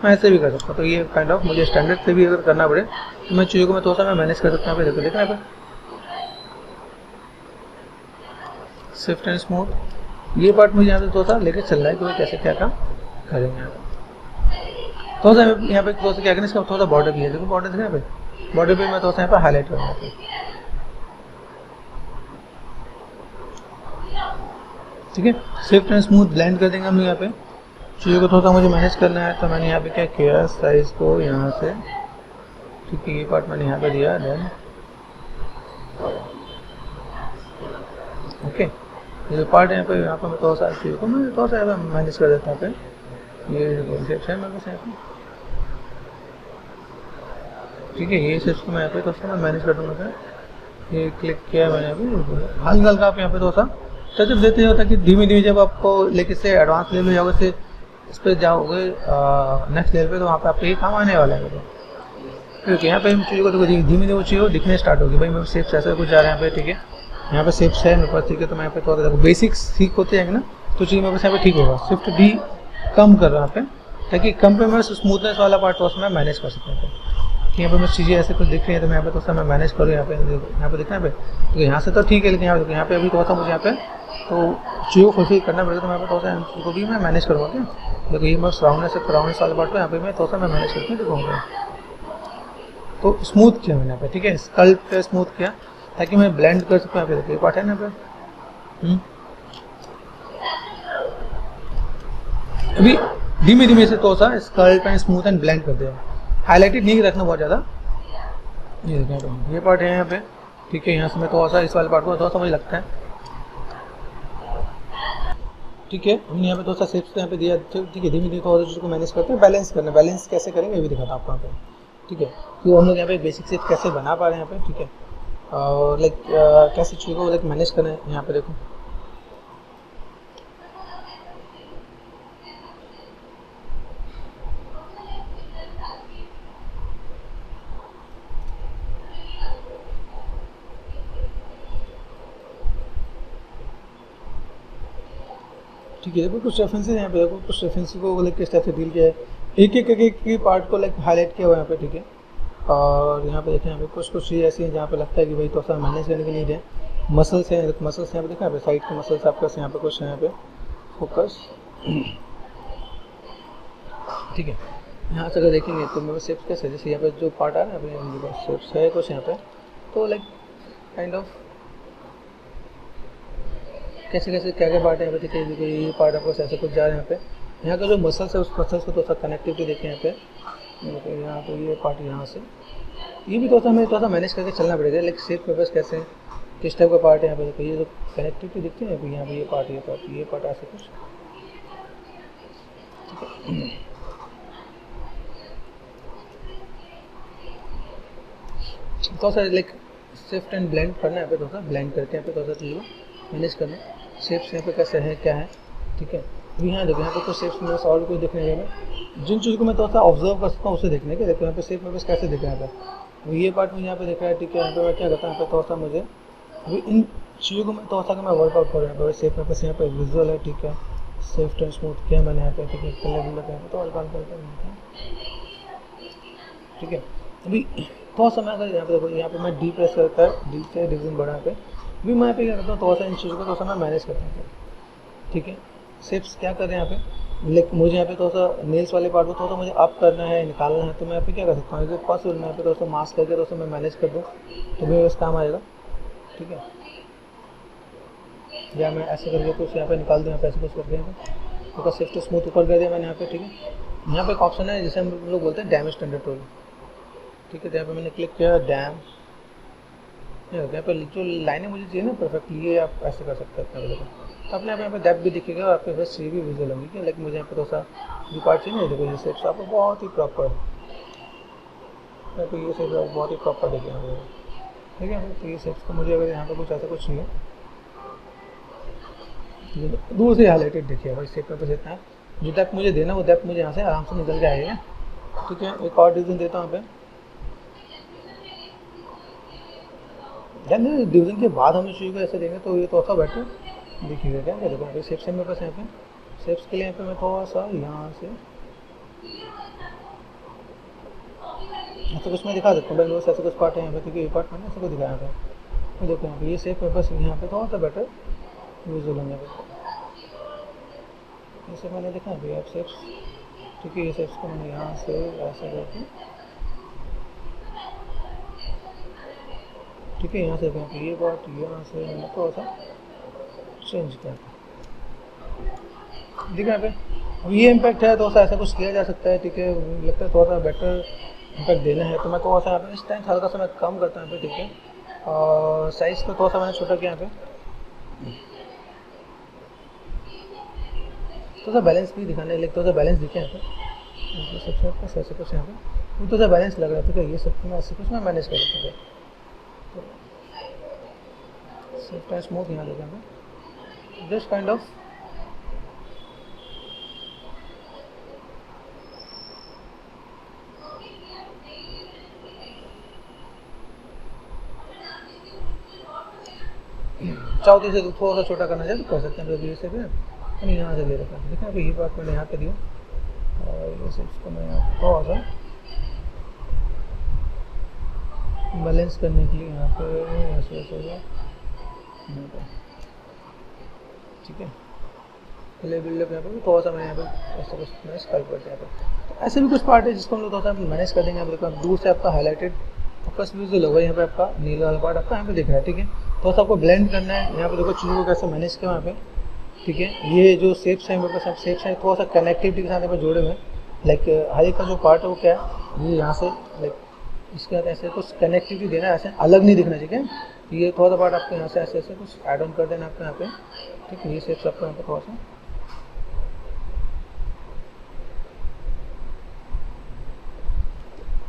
मैं ऐसे भी कर सकता हूँ। तो ये काइंड ऑफ मुझे स्टैंडर्ड से भी अगर करना पड़े तो मैं चीज़ों को मैं थोड़ा सा मैं मैनेज कर सकता हूँ। देखो देखना यहाँ पे स्विफ्ट एंड स्मूथ, ये पार्ट मुझे यहाँ पे थोड़ा सा लेकर चल रहा है कि भाई कैसे क्या काम करेंगे यहाँ पे। थोड़ा सा यहाँ पे थोड़ा सा क्या करें, इसका थोड़ा सा बॉर्डर भी है, देखो बॉर्डर देखना यहाँ पे, बॉर्डर पे मैं थोड़ा सा यहाँ पे हाईलाइट करूँगा, ठीक है। स्विफ्ट एंड स्मूथ ब्लेंड कर देंगे हम लोग यहाँ पे। चीज़ों को थोड़ा सा मुझे मैनेज करना है तो मैंने यहाँ पे क्या किया, साइज को यहाँ से, ठीक है, ये पार्ट मैंने यहाँ पे दिया, देन ओके। ये पार्ट है यहाँ पे मैं थोड़ा सा चीज़ों को मैं थोड़ा सा मैनेज कर देता हूँ यहाँ पे। ये शेप्स है मेरे पास यहाँ पे, ठीक है। ये शेप्स को मैं यहाँ पे थोड़ा सा मैं मैनेज कर दूँगा सर। ये क्लिक किया मैंने यहाँ पे, हल्का हल्का आप यहाँ पे थोड़ा सा टचअप देते होता कि धीमे धीमे जब आपको लेके से एडवांस लेवल जाओगे से इस पर जाओगे नेक्स्ट लेवल पे, तो वहाँ पे आपको ये काम आने वाला है। क्योंकि यहाँ पे हम चीज़ों को देखो धीमे धीमे चीज़ों दिखने स्टार्ट होगी, भाई मेरे शेप्स ऐसे कुछ जा रहे हैं यहाँ पे, ठीक है। यहाँ पे शेप्स है मेरे पास, ठीक है। तो मैं यहाँ पे थोड़ा देखो बेसिक्स सीख होते जाएंगे ना तो चीज़ मेरे पास यहाँ पे ठीक होगा। शिफ्ट डी कम कर रहा है यहाँ पे ताकि कम पे मैं स्मूथनेस वाला पार्ट थोड़ा सा मैं मैनेज कर सकता हूँ कि यहाँ पे मैं चीज़ें ऐसे कुछ दिख रही है तो मैं यहाँ पे थोड़ा सा मैं मैनेज करूँ यहाँ पे देखना है तो यहाँ से तो ठीक है, लेकिन यहाँ पे अभी थोड़ा सा मुझे यहाँ पे तो चीज़ों को फुलफिल करना पड़ेगा, तो मैं थोड़ा सा इनको भी मैं मैनेज करूँगा क्या। देखो ये मैं राउंडनेस वाले पार्ट को यहाँ पे मैं थोड़ा सा मैं मैनेज करके दिखाऊँगा। तो स्मूथ किया मैंने यहाँ पे, ठीक है, स्कल्प पे स्मूथ किया ताकि मैं ब्लेंड कर सकूँ। यहाँ पे देखिए पार्ट है ना यहाँ पे, अभी धीमे धीमे से थोड़ा सा scalp and smooth and blend कर दिया, हाईलाइटेड नहीं रखना बहुत ज़्यादा। ये देखिए ये पार्ट है यहाँ पे, ठीक है। यहाँ से मैं थोड़ा सा इस वाले पार्ट को थोड़ा सा मुझे लगता है, ठीक है। हमने यहाँ पे थोड़ा सा शेप्स यहाँ पे दिया, ठीक है। धीमे धीमे थोड़ा सा चीज़ को मैनेज करते हैं, बैलेंस करना, बैलेंस कैसे करेंगे ये भी दिखाता हूँ आपको यहाँ पे, ठीक है। तो हम लोग यहाँ पे बेसिक शेप कैसे बना पा रहे हैं यहाँ पे, ठीक है, और लाइक कैसे चीज़ों को लाइक मैनेज करना है यहाँ पे देखो। ठीक है, देखो कुछ रेफरेंसेस यहाँ पे देखो, कुछ रेफरेंसेस को लाइक किस टाइप से डील किया है, एक पार्ट को लाइक हाईलाइट किया हुआ यहाँ पे, ठीक है। और यहाँ पे देखें यहाँ पे कुछ चीज़ें ऐसी हैं जहाँ पे लगता है कि भाई तो सा मैनेज करने की नीड है। मसल्स हैं, मसल्स यहाँ पे देखा यहाँ पे साइड के मसल्स आपके पास यहाँ पे कुछ है, यहाँ पे फोकस, ठीक है। यहाँ से अगर देखेंगे तो मेरे शेप्स कैसे, जैसे यहाँ पे जो पार्ट आ रहा है यहाँ पे शेप्स है कुछ यहाँ पे, तो लाइक काइंड ऑफ कैसे कैसे क्या क्या पार्ट है यहाँ पे, ठीक है। ये पार्ट आपको ऐसे कुछ जा रहा है यहाँ पे, यहाँ का जो मसल्स है उस मसल्स को थोड़ा सा कनेक्टिविटी देखें यहाँ पे, यहाँ पे ये पार्ट यहाँ से ये भी थोड़ा सा मैनेज करके चलना पड़ेगा, लाइक शेप पेपर्स कैसे किस टाइप का पार्ट है यहाँ पे देखो, ये जो कनेक्टिविटी दिखती है यहाँ पे, ये पार्ट ऐसे कुछ, ठीक है। थोड़ा सा लाइक शिफ्ट एंड ब्लेंड करना है, यहाँ पे थोड़ा सा ब्लेंड करके यहाँ पे थोड़ा सा चीज़ों को मैनेज करना है। शेप्स यहाँ पे कैसे है क्या है, ठीक है। अभी यहाँ देखो, यहाँ पे कुछ शेप्स मेरे और कुछ देखने लगे, जिन चीज़ों को मैं थोड़ा सा ऑब्जर्व कर सकता हूँ उसे देखने के। देखो यहाँ पे शेप मेरे पास कैसे दिख रहा है, यहाँ पे ये पार्ट मुझे यहाँ पे दिख रहा है, ठीक है। यहाँ पे मैं क्या करता हूँ, यहाँ पे थोड़ा सा मुझे अभी इन चीज़ों को मैं थोड़ा सा मैं वर्कआउट कर रहा हूँ। शेप मेरे पास यहाँ पे विजुअल है, ठीक है। सॉफ्ट एंड स्मूथ किया मैंने यहाँ पे, ठीक है। कलर बुलर यहाँ पे तो हल्का हल्का ठीक है। अभी थोड़ा सा मैं अगर यहाँ पे देखो, यहाँ पे मैं डी प्रेस करता है, डी से डिवीजन बढ़ा पे, अभी मैं यहाँ पे क्या करता हूँ, थोड़ा सा इन चीज़ों को थोड़ा सा मैं मैनेज करता हूँ, ठीक है। शेप्स क्या कर रहे हैं यहाँ पे, लेकिन मुझे यहाँ पे थोड़ा सा नेल्स वाले पार्ट को थोड़ा सा मुझे अप करना है, निकालना है, तो मैं यहाँ पे क्या कर सकता हूँ, अगर पॉसिबल मैं यहाँ पे थोड़ा सा मास्क करके थोड़ा सा मैं मैनेज कर दूँ तो मेरे पास काम आएगा, ठीक है। या मैं ऐसे करके कुछ यहाँ पे निकाल दूँ, यहाँ पे ऐसे कुछ करके यहाँ पे तो शिफ्ट स्मूथ ऊपर कर दिया मैंने यहाँ पे, ठीक है। यहाँ पे एक ऑप्शन है जिसे हम लोग बोलते हैं डैमेज स्टैंडर्ड टूल, ठीक है। तो यहाँ पे मैंने क्लिक किया डैम, यहाँ पे जो लाइनें मुझे चाहिए ना परफेक्टली, ये आप ऐसे कर सकते हैं अपने लेवल पर। तो अपने यहाँ पे डेप्थ भी दिखेगा और आपके पास सी भी विजुअल होंगी, क्या। लेकिन मुझे यहाँ पे थोड़ा सा जो पार्ट चाहिए ना, देखो ये शेप्स आपको बहुत ही प्रॉपर, यहाँ पे ये शेप्स आपको बहुत ही प्रॉपर दिखेगा, ठीक है। तो ये शेप्स को मुझे अगर यहाँ पे कुछ ऐसा कुछ चाहिए, दूर से हाईलाइटेड देखिए भाई, शेप पे इतना जो डेप्थ मुझे देना वो डेप्थ मुझे यहाँ से आराम से निकल के आएगा, ठीक है। एक और डिवीजन देता हूँ यहाँ पे, डिवीजन के बाद हम इस चीज़ को ऐसे देंगे तो ये थोड़ा सा बेटर दिखेगा, क्या। देखो यहाँ पे शेप्स है मेरे पास, यहाँ पे शेप्स के लिए यहाँ पे मैं थोड़ा सा यहाँ से ऐसा कुछ मैं दिखा सकता हूँ, बस ऐसे कुछ पार्ट है यहाँ पे, क्योंकि ये पार्ट मैंने ऐसे को दिखाया था। तो देखो यहाँ पे ये शेप मेरे पास यहाँ पे थोड़ा सा बेटर विजुअल होने पे, ये सब मैंने देखा अभी आप शेप्स, ठीक है। ये शेप्स को मैंने यहाँ से ऐसा करके, ठीक है, यहाँ से देखो ये पार्ट यहाँ से मैंने थोड़ा सा चेंज किया, ठीक है। यहाँ पे अब ये इम्पैक्ट है, थोड़ा सा ऐसा कुछ किया जा सकता है, ठीक है। लगता है थोड़ा सा बेटर इम्पैक्ट देना है तो मैं थोड़ा सा यहाँ पे स्ट्रेंथ हल्का सा मैं कम करता हूँ यहाँ पे, ठीक है। और साइज़ को थोड़ा सा मैंने छोटा किया यहाँ पे, थोड़ा सा बैलेंस भी दिखाने लगे, थोड़ा सा बैलेंस दिखे यहाँ पे सबसे आपका ऐसे कुछ यहाँ पे थोड़ा सा बैलेंस लग रहा था, ठीक है। ये सब मैं ऐसे कुछ मैं मैनेज कर सकता हूँ, तो सॉफ्ट एंड स्मूथ यहाँ देखा मैं जस्ट काइंड ऑफ चाहो तो इसे थोड़ा सा छोटा करना चाहिए तो कर सकते हैं, तो से भी मैंने यहाँ से ले रखा है, देखा ये पार्ट मैंने यहाँ पे दिया और ये सिर्फ को मैं यहाँ थोड़ा सा बैलेंस करने के लिए यहाँ पे ऐसे ऐसे होगा, ठीक है। प्ले बिल्डअप यहाँ पे थोड़ा सा मैं यहाँ पे ऐसा कुछ मैं स्कल्प करते हैं यहाँ पे, तो ऐसे भी कुछ पार्ट है जिसको हम लोग थोड़ा सा मैनेज कर देंगे। यहाँ पे देखो दूर से आपका हाईलाइटेड फोकस विजुअल होगा, यहाँ पे आपका नीला वाला पार्ट आपका यहाँ पे दिख रहा है, ठीक है। थोड़ा सा आपको ब्लेंड करना है, यहाँ पे देखो चीज़ों को कैसे मैनेज किया यहाँ पे, ठीक है। ये जो शेप्स हैं मेरे पास शेप्स हैं थोड़ा सा कनेक्टिविटी के साथ यहाँ पे जोड़े हुए हैं, लाइक हर एक का जो पार्ट है वो क्या है, ये यहाँ से लाइक इसके साथ ऐसे कुछ कनेक्टिविटी देना है, ऐसे अलग नहीं दिखना चाहिए। ये थोड़ा सा पार्ट आपको यहाँ से ऐसे ऐसे कुछ ऐड ऑन कर देना आपको यहाँ पे, ठीक है। ये शेप्स आपको यहाँ पे थोड़ा सा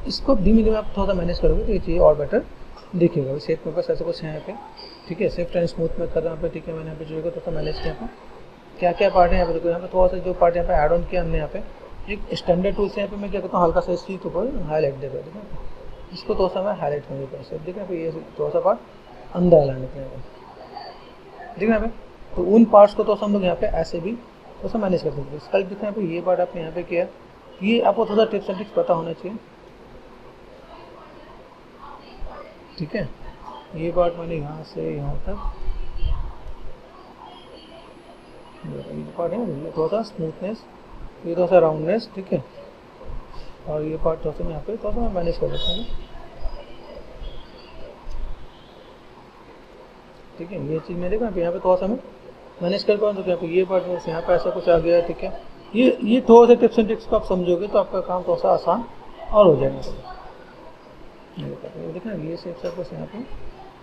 इसको धीमे धीमे आप थोड़ा सा मैनेज करोगे तो ये चीज़ और बेटर दिखेगा। शेप मेरे पास ऐसे कुछ है यहाँ पे, ठीक है। सॉफ्ट एंड स्मूथ में कर रहा हूँ यहाँ पे, ठीक है। मैंने यहाँ पे जो थोड़ा सा मैनेज किया यहाँ पे क्या क्या पार्ट है यहाँ पे देखो, यहाँ पे थोड़ा सा जो पार्ट यहाँ पे ऐड ऑन किया हमने यहाँ पे एक स्टैंडर्ड टूल से यहाँ पे मैं क्या करता हूँ हल्का सा इस चीज़ के ऊपर हाईलाइट देगा, ठीक है। इसको थोड़ा सा मैं हाईलाइट करने का शेप देखा ये थोड़ा सा पार्ट अंदर लाने के लिए, ठीक है यहाँ पे। तो उन पार्ट्स को तो हम लोग यहाँ पे ऐसे भी थोड़ा सा मैनेज कर सकते हैं। स्कल्प दिखा यहाँ पे ये पार्ट आपने यहाँ पे किया, ये आपको थोड़ा सा टिप्स एंड ट्रिक्स पता होना चाहिए, ठीक है। ये पार्ट मैंने यहाँ से यहाँ तक ये पार्ट है थोड़ा सा स्मूथनेस, ये थोड़ा सा राउंडनेस, ठीक है। और ये पार्ट थोड़ा सा यहाँ पे थोड़ा सा मैं मैनेज कर देता हूँ, ठीक है। ये चीज़ मैं देखा यहाँ पे थोड़ा सा मैं मैनेज कर पाऊँ, तो यहाँ पे ये पार्ट में यहाँ पे ऐसा कुछ आ गया, ठीक है। ये थोड़ा सा टिप्स एंड ट्रिक्स को आप समझोगे तो आपका काम थोड़ा सा आसान और हो जाएगा। देखा ये शेप्स है बस यहाँ पे,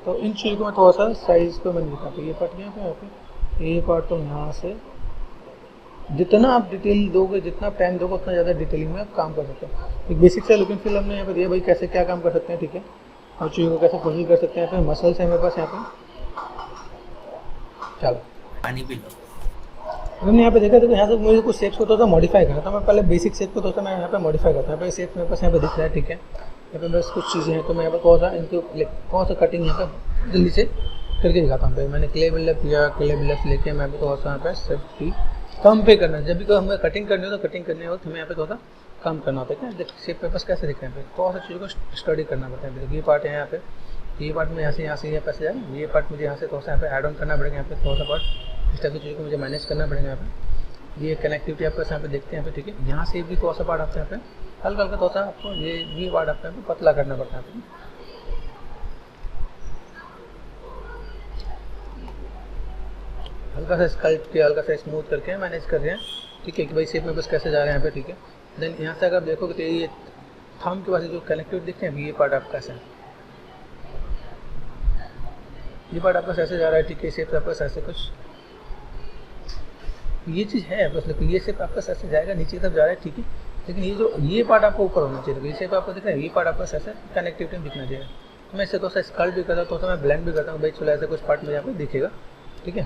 तो इन चीज़ों को मैं थोड़ा सा साइज़ को मैंने दिखा, ये पार्ट यहाँ पे ये पार्ट तो यहाँ से जितना आप डिटेल दोगे, जितना टाइम दोगे, उतना ज़्यादा डिटेलिंग में आप काम कर सकते हैं। एक बेसिक सा लुक एंड फील हमने यहाँ पे दिया भाई कैसे क्या काम कर सकते हैं, ठीक है। और चीज़ों को कैसे फुलफिल कर सकते हैं। यहाँ पे मसल्स है मेरे पास यहाँ पे। चलो पानी पी लो। हमने यहाँ पे देखा तो यहाँ से मुझे कुछ शेप्स को थोड़ा सा मॉडिफाई करना था। मैं पहले बेसिक शेप को थोड़ा सा मैं यहाँ पे मॉडिफाई करता हूँ। यहाँ पे शेप मेरे पास यहाँ पे दिख रहा है, ठीक है। यहाँ पे बस कुछ चीज़ें हैं तो मैं यहाँ पे थोड़ा सा इनको थोड़ा सा कटिंग यहाँ पे जल्दी से करके दिखाता हूँ। मैंने क्ले बिल्डअप किया, क्ले बिल्डअप लेके मैं थोड़ा सा यहाँ पे सेफ्टी कम पे करना है। जब भी हमें कटिंग करनी हो तो कटिंग करने हो तो हमें यहाँ पे थोड़ा सा कम करना होता है। क्या शेप पेपर्स कैसे दिख रहे हैं, थोड़ा सा चीज़ों को स्टडी करना पड़ता है। ये पार्ट है यहाँ पे, ये पार्ट में यहाँ से यहाँ पैसे जाए, ये पार्ट मुझे यहाँ से थोड़ा सा यहाँ पे ऐड ऑन करना पड़ेगा। यहाँ पे थोड़ा सा पार्ट इस टाइप की चीज़ों को मुझे मैनेज करना पड़ेगा। यहाँ पे ये कनेक्टिविटी आपका यहाँ पे देखते हैं यहाँ पे, ठीक है। यहाँ से भी थोड़ा सा पार्ट आपको यहाँ पे हल्का हल्का थोड़ा सा आपको ये पार्ट आपको यहाँ पे पतला करना पड़ता है। हल्का सा स्कल्प के हल्का सा स्मूथ करके मैनेज कर रहे हैं, ठीक है, कि भाई शेप में बस कैसे जा रहे हैं यहाँ पे, ठीक है। देन यहाँ से अगर आप देखोगे तो ये थंब के पास जो कनेक्टिविटी दिखते हैं ये पार्ट आपका ऐसा है, ये पार्ट आपका ऐसे जा रहा है, ठीक है। शेप आपका ऐसे कुछ ये चीज़ है बस, लेकिन ये शेप आपका ऐसे जाएगा, नीचे की तरफ जा रहा है, ठीक है। लेकिन ये पार्ट आपको ऊपर होना चाहिए, ये शेप आपको दिख रहा है, ये पार्ट आपका ऐसे कनेक्टिविटी में दिखना चाहिए। तो मैं इसे थोड़ा सा स्कल्प भी करता हूँ, थोड़ा सा मैं ब्लेंड भी करता हूँ, भाई चलो ऐसे कुछ पार्ट में यहाँ पे दिखेगा, ठीक है।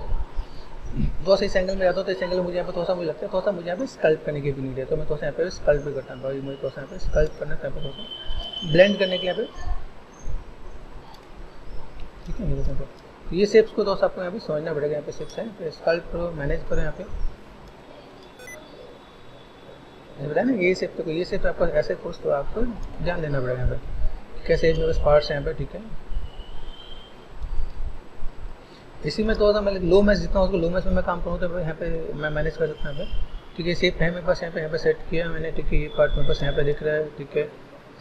थोड़ा सा इस एंगल में जाता हूँ तो इस एंगल में मुझे यहाँ पे थोड़ा सा मुझे लगता है थोड़ा सा मुझे यहाँ पे स्कल्प करने की भी नीड है, तो मैं थोड़ा सा यहाँ पे स्कल्प भी करता हूँ। भाई मुझे थोड़ा सा यहाँ पे स्कल्प करना है, थोड़ा सा ब्लेंड करने के यहाँ पे, ठीक है। ये शेप्स को थोड़ा सा आपको यहाँ पे समझना पड़ेगा। यहाँ पे शेप्स है तो स्कल्प करो, मैनेज करो। यहाँ पे बताया ना ये शेप, तो ये शेप आपको ऐसे कुछ तो आपको ध्यान देना पड़ेगा यहाँ पे कैसे मेरे पास पार्ट्स हैं यहाँ पे, ठीक है। इसी में थोड़ा सा मैं लो मैच जितना उसको लो मैच में मैं काम करूँ तो यहाँ पे मैं मैनेज कर सकता हूँ यहाँ पे, ठीक है। शेप है मेरे पास यहाँ पे सेट किया मैंने, ठीक है। ये पार्ट मेरे पास यहाँ पे दिख रहा है, ठीक है।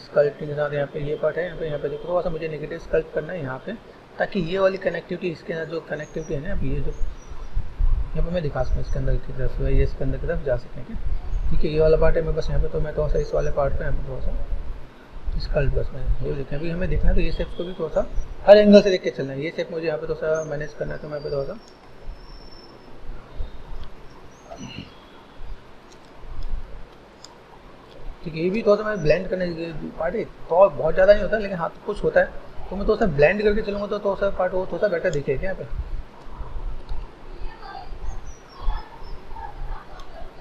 स्कल्पिंग के साथ यहाँ पे ये पार्ट है, यहाँ पे देखो थोड़ा सा मुझे नेगेटिव स्कल्प करना है यहाँ पे, ताकि ये वाली कनेक्टिविटी इसके साथ जो कनेक्टिविटी है ना, अब ये जो यहाँ पे मैं दिखा सकूँ इसके अंदर की तरफ, ये इसके अंदर की तरफ जा सकेंगे, ठीक है। ये वाला पार्ट है मेरे पास यहाँ पे, तो मैं थोड़ा सा इस वाले पार्ट पे यहाँ पे थोड़ा सा स्कल्प बस में ये देखें। अभी हमें देखना है तो ये शेप को भी थोड़ा सा हर एंगल से देख के चलना है। ये शेप मुझे यहाँ पे थोड़ा सा मैनेज करना है, तो मैं यहाँ पे थोड़ा सा ठीक है। ये भी थोड़ा सा मैं ब्लेंड करने पार्ट है तो बहुत ज़्यादा नहीं होता, लेकिन हाँ तो कुछ होता है, तो मैं थोड़ा सा ब्लेंड करके चलूँगा तो थोड़ा सा पार्ट वो थोड़ा सा बेटर दिखेगा यहाँ पे।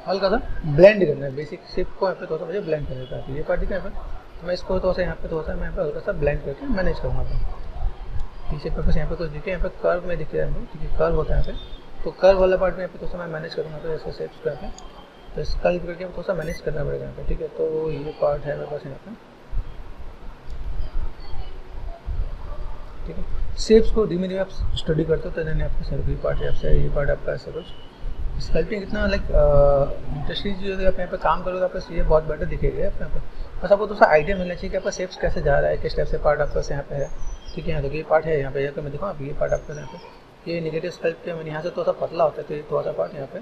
हल्का सा ब्लेंड करना है, बेसिक शेप को यहाँ पे थोड़ा सा मुझे ब्लेंड करना है। ये पार्ट दिखा यहाँ पे, तो मैं इसको थोड़ा सा यहाँ पे थोड़ा सा मैं यहाँ पे हल्का सा ब्लेंड करके मैनेज करूँगा। ये शेप पे यहाँ पे कुछ दिखे, यहाँ पे कर्व में दिख रहा है, ठीक है। कर्व होता है यहाँ पे, तो कर्व वाला पार्ट में यहाँ पे थोड़ा सा मैं मैनेज करूँगा, तो ऐसे शेप्स को यहाँ पे तो स्कल्प करके थोड़ा सा मैनेज करना पड़ेगा यहाँ पे, ठीक है। तो ये पार्ट है मेरे पास यहाँ पे, ठीक है। शेप्स को धीमे धीमे आप स्टडी करते हो तो मैंने आपका सर ये पार्ट है आपसे, ये पार्ट आपका ऐसा कुछ स्कल्पिंग इतना लाइक इंटरेस्टिंग चीज़ होगी। आप यहाँ पे काम करोगे आपको ये बहुत बेटर दिखेगा आप यहाँ पे, बस आपको थोड़ा आइडिया मिलना चाहिए कि आपका शेप्स कैसे जा रहा है, किस टाइप से पार्ट आपका यहाँ पे है, ठीक है। यहाँ देखिए ये पार्ट है यहाँ पे, अगर मैं दिखाऊँ ये पार्ट आपका यहाँ पे, ये नेगेटिव स्कल्प के मैंने यहाँ से थोड़ा सा पतला होता है, तो ये थोड़ा सा पार्ट यहाँ पे,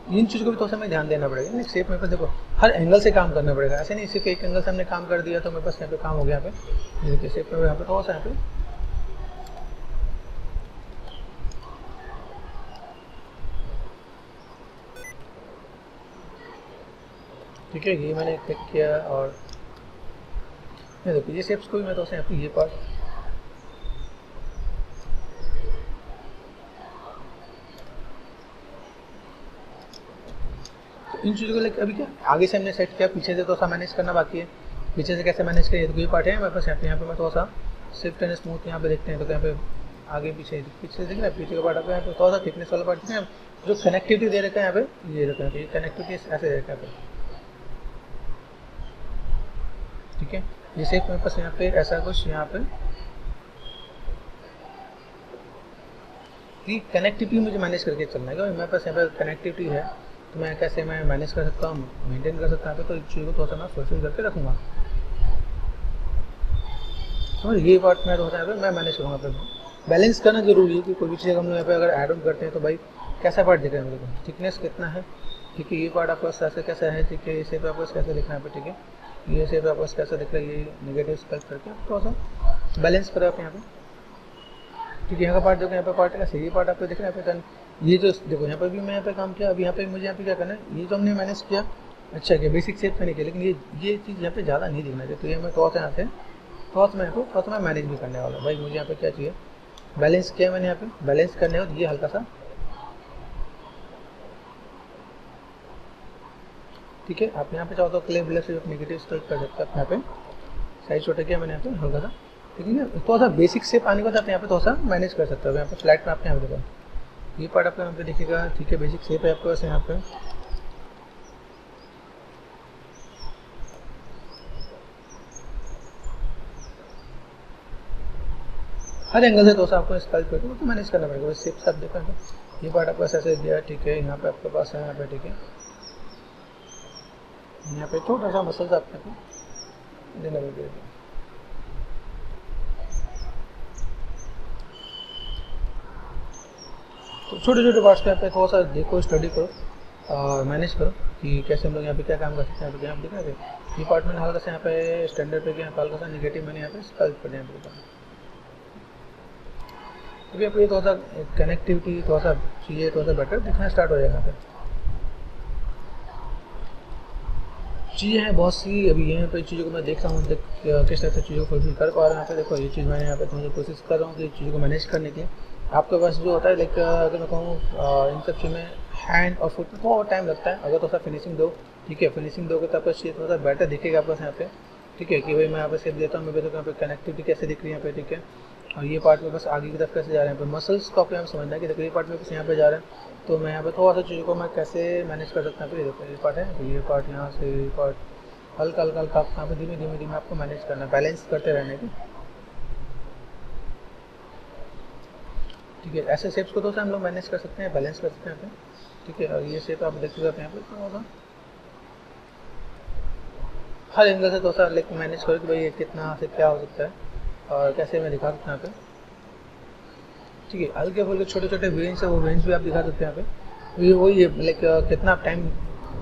इन चीज़ों को भी थोड़ा सा हमें ध्यान देना पड़ेगा। नहीं शेप मेरे पास देखो हर एंगल से काम करना पड़ेगा, ऐसे नहीं सिर्फ एक एंगल से हमने काम कर दिया तो मेरे पास यहाँ पे काम हो गया यहाँ पे। देखिए शेप में यहाँ पे थोड़ा सा यहाँ पे ठीक है, ये मैंने क्लिक किया और ये देखो ये शेप्स को भी मैं तो यहाँ पे ये पार्ट तो इन चीज़ों को लेकर अभी क्या आगे से हमने सेट किया, पीछे से थोड़ा सा मैनेज करना बाकी है। पीछे से कैसे मैनेज करिए, तो ये पार्ट है मेरे पास यहाँ पे मैं थोड़ा सा स्विफ्ट एंड स्मूथ यहाँ पे देखते हैं, तो यहाँ पे आगे पीछे पीछे देख रहे हैं, पीछे का पार्ट आपको यहाँ पे थोड़ा सा थिकनेस वाला पार्ट है, जो कनेक्टिविटी दे रखा है यहाँ पे, ये रखा है कनेक्टिविटी ऐसे दे रखा है, ठीक है। जैसे मेरे पास यहाँ पे ऐसा कुछ यहाँ पे कनेक्टिविटी मुझे मैनेज करके चलना है, क्योंकि मेरे पास यहाँ पे कनेक्टिविटी है तो मैं कैसे मैं मैनेज कर सकता हूँ, मेंटेन कर सकता हूँ, तो इस चीज़ को थोड़ा सा मैं फुलफिल करके रखूँगा। तो ये पार्ट में होता है मैं मैनेज करूँगा। फिर बैलेंस करना जरूरी है कि कोई भी चीज़ हम लोग यहाँ पे अगर ऐड ऑन करते हैं तो भाई कैसा पार्ट दिख रहा है मेरे को, थिकनेस कितना है, ठीक है। ये पार्ट आपका ऐसे कैसा है, ठीक है। इसे पे आपको कैसे दिखना है, ठीक है। ये शेप आपको कैसा दिख रहा है, ये नेगेटिव स्कल्प करके थोड़ा सा बैलेंस करो आप यहाँ पे, ठीक है। यहाँ का पार्ट देखो, यहाँ पे पार्ट कैसे ये पार्ट आपको दिख रहा है यहाँ पे, ये जो देखो यहाँ पर भी मैं यहाँ पे काम किया, अभी यहाँ पे मुझे यहाँ पे क्या करना है, ये जो हमने मैनेज किया अच्छा किया, बेसिक शेप में नहीं किया, लेकिन ये चीज़ यहाँ पे ज़्यादा नहीं दिखना चाहिए, तो ये मैं थोड़ा सा यहाँ से थोड़ा सा मैं मैनेज भी करने वाला हूँ। भाई मुझे यहाँ पे क्या चाहिए, बैलेंस किया मैंने यहाँ पे, बैलेंस करने हो ये हल्का सा, ठीक है। आप यहाँ पे चाहो तो क्ले ब्लर से नेगेटिव स्ट्रोक कर सकते हैं। यहाँ पे साइज छोटा किया मैंने यहाँ पे हल्का सा, ठीक है। थोड़ा सा बेसिक शेप आने के बाद आप यहाँ पे थोड़ा सा मैनेज कर सकते हो। यहाँ पे फ्लैट में आपने यहाँ पे देखा, ये पार्ट आपको यहाँ पे दिखेगा, ठीक है। बेसिक शेप है आपके पास यहाँ पे, हर एंगल से थोड़ा सा आपको स्कल्प करके तो मैनेज करना पड़ेगा। शेप से आप देखा तो ये पार्ट आपको ऐसे दिया, ठीक है। यहाँ पे आपके पास है यहाँ पे, ठीक है। यहाँ पे छोटा सा मसल्स आपको देना पड़ेगा। तो छोटे छोटे पार्ट्स पे आप थोड़ा सा देखो, स्टडी करो और मैनेज करो कि कैसे हम लोग यहाँ पे क्या काम कर सकते हैं। यहाँ पे आप दिख रहे हैं, ये पार्ट मैंने हल्का सा यहाँ पे स्टैंडर्ड पे यहाँ पे हल्का सा निगेटिव मैंने यहाँ पे स्कल्प कर दिया यहाँ पे। अभी आपको ये थोड़ा सा कनेक्टिविटी थोड़ा सा चाहिए, थोड़ा सा बेटर दिखना स्टार्ट हो जाएगा। यहाँ पे चीज़ें हैं बहुत सी, अभी यहाँ पे चीज़ों को मैं देख रहा हूँ किस तरह से चीज़ों को फुलफिल कर पा रहा हूँ। यहाँ पे देखो ये चीज़ मैंने यहाँ पे थोड़ी कोशिश कर रहा हूँ कि चीज़ों को मैनेज करने की। आपके पास जो होता है लाइक अगर मैं कहूँ इन सब चीज़ में हैंड और फुट में थोड़ा टाइम लगता है। अगर थोड़ा सा फिनिशिंग दो, ठीक है, फिनिशिंग दोगे तो आपका चीज़ थोड़ा सा बेटर दिखेगा आपके पास यहाँ पे, ठीक है। कि भाई मैं यहाँ पे शेप देता हूँ, मैं देखो यहाँ पे कनेक्टिविटी कैसे दिख रही है यहाँ पे, ठीक है। और ये पार्ट में बस आगे की तरफ कैसे जा रहे हैं, मसल्स को आपको यहाँ समझना है कि देखो ये पार्ट में बस यहाँ पे जा रहे हैं, तो मैं यहाँ पे थोड़ा सा चीज़ों को मैं कैसे मैनेज कर सकता हूँ। फिर देखो ये पार्ट है, तो ये पार्ट यहाँ से, ये पार्ट हल्का हल्का हल्का यहाँ पे धीमे धीमे धीमे आपको मैनेज करना है, बैलेंस करते रहने की, ठीक है। ऐसे शेप्स को तो हम लोग मैनेज कर सकते हैं, बैलेंस कर सकते हैं यहाँ पे, ठीक है। और ये शेप आप देखते हो यहाँ पे थोड़ा सा हर एंगल से थोड़ा सा लाइक मैनेज करो कि भाई ये कितना से क्या हो सकता है और कैसे मैं दिखा सकता हूँ यहाँ पे, ठीक है। हल्के फुल्के छोटे छोटे वेन्स है, वो वेन्स भी आप दिखा सकते हैं यहाँ पे। वही लाइक कितना आप टाइम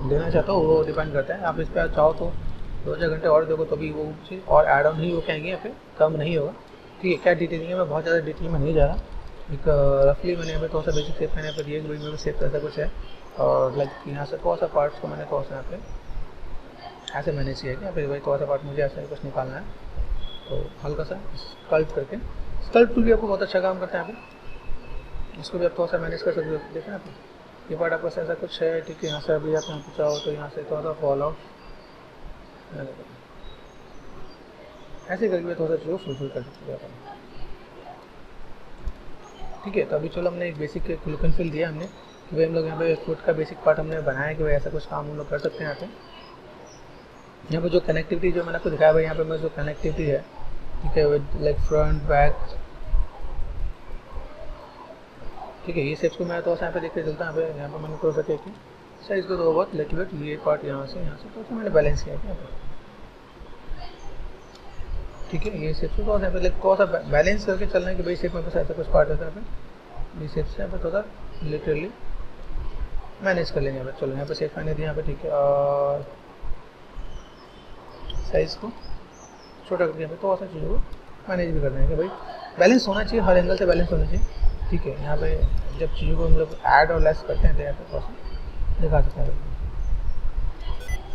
देना चाहता हो वो डिपेंड करता है। आप इस पर चाहो तो 2-4 घंटे और देखो तो भी वो चीज़ और ऐड ऑन ही हो पाएंगे, यहाँ पे कम नहीं होगा, ठीक है। क्या डिटेलिंग है, मैं बहुत ज़्यादा डिटेल में नहीं जा रहा, एक रफली मैंने यहाँ पे थोड़ा सा बेसिक शेप मैंने यहाँ पे दिया कि भाई मेरे शेप ऐसा कुछ है। और लाइक यहाँ से थोड़ा सा पार्ट्स को मैंने थोड़ा सा यहाँ पे ऐसे मैनेज किया कि यहाँ पे भाई थोड़ा सा पार्ट मुझे ऐसा कुछ निकालना है, तो हल्का सा स्कल्प करके, स्कल्प टूल भी आपको बहुत अच्छा काम करता है यहाँ पे, इसको भी आप थोड़ा सा मैनेज कर सकते हो। देखें आप ये पार्ट आपको ऐसा कुछ है, ठीक है। यहाँ से अभी आप यहाँ पे चाहो तो यहाँ से थोड़ा सा फॉल आउट ऐसे करके थोड़ा सा चीज़ फुलफिल कर सकते हैं, ठीक है। तो अभी चलो हमने एक बेसिक लुक एंड फील दिया हमने कि भाई हम लोग यहाँ पे फुट का बेसिक पार्ट हमने बनाया कि भाई ऐसा कुछ काम हम लोग कर सकते हैं। यहाँ पे जो कनेक्टिविटी जो मैंने आपको दिखाया भाई, यहाँ पे मैं जो कनेक्टिविटी है, ठीक है, लाइक फ्रंट बैक, ठीक है। ये शेप्स को मैं तो यहाँ पे देख के चलता हूँ। यहाँ पे मैंने थोड़ा सा क्या कि साइज को तो बहुत लिटिल बिट ये पार्ट यहाँ से तो मैंने बैलेंस किया यहाँ पे, ठीक है। ये शेप्स को यहाँ पे लाइक थोड़ा सा बैलेंस करके चलना है कि भाई शेप में ऐसा कुछ पार्ट होता है यहाँ पे, ये शेप्स यहाँ पे थोड़ा लिटरली मैनेज कर लेंगे यहाँ पे। चलो यहाँ पे शेप मैंने दिया यहाँ पे, ठीक है। और साइज़ को छोटा करके यहाँ पे थोड़ा सा चीज़ों को मैनेज भी करना है कि भाई बैलेंस होना चाहिए, हर एंगल से बैलेंस होना चाहिए, ठीक है। यहाँ पे जब चीज़ों को हम लोग ऐड और लेस करते हैं तो यहाँ पे थोड़ा सा दिखा सकते हैं।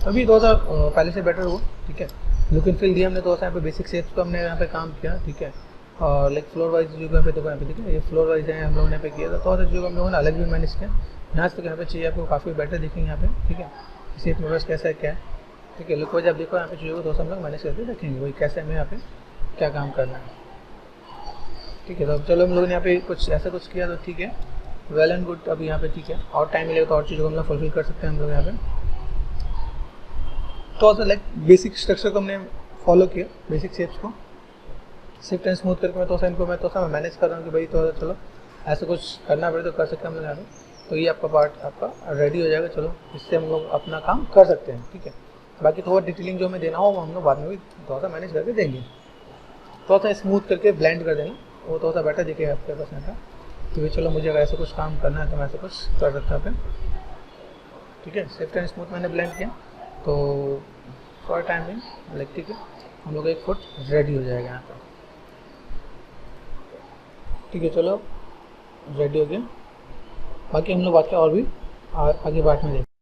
अभी थोड़ा सा पहले से बेटर हुआ, ठीक है। लुक एंड फील दिया हमने, थोड़ा सा यहाँ पे बेसिक शेप्स को हमने यहाँ पे काम किया, ठीक है। और लाइक फ्लोर वाइज जो यहाँ पे देखो यहाँ पे, ठीक है, ये फ्लोर वाइज है हम लोगों ने यहाँ पे किया था। थोड़ा सा चीज़ों को हम लोगों ने अलग भी मैनेज किया। यहाँ से यहाँ पे चाहिए आपको काफ़ी बेटर दिखेंगे यहाँ पे, ठीक है। शेप में बस कैसा है क्या है, ठीक है। लुक वाइज आप देखो यहाँ पे चीज़ों को थोड़ा सा हम लोग मैनेज करके रखेंगे भाई कैसे हमें यहाँ पे क्या काम करना है, ठीक है। तो अब चलो हम लोगों ने यहाँ पे कुछ ऐसा कुछ किया तो ठीक है, वेल एंड गुड। अभी यहाँ पे ठीक है, और टाइम मिलेगा तो और चीज़ों को हम लोग फुलफिल कर सकते हैं हम लोग यहाँ पे। तो लाइक बेसिक स्ट्रक्चर को हमने फॉलो किया, बेसिक शेप्स को शिफ्ट एंड स्मूथ करके मैं तो इनको मैं तो मैनेज कर रहा हूँ कि भाई तो चलो ऐसा कुछ करना पड़े तो कर सकते हैं हम लोग यहाँ पे। तो ये आपका पार्ट आपका रेडी हो जाएगा। चलो इससे हम लोग अपना काम कर सकते हैं, ठीक है। बाकी थोड़ा डिटेलिंग जो हमें देना हो वो हम लोग बाद में भी थोड़ा सा मैनेज करके देंगे, थोड़ा सा स्मूथ करके ब्लेंड कर देना, वो थोड़ा सा बेटर दिखेगा आपके पास यहाँ का। तो भाई चलो मुझे अगर ऐसा कुछ काम करना है तो मैं ऐसा कुछ कर सकता हूँ, ठीक है। शिफ्ट एंड स्मूथ मैंने ब्लेंड किया तो फॉर टाइम में लाइक ठीक है हम लोग 1 फुट रेडी हो जाएगा यहाँ पर, ठीक है। चलो रेडी हो गया, बाकी हम लोग बात का और भी आगे बात में देखें।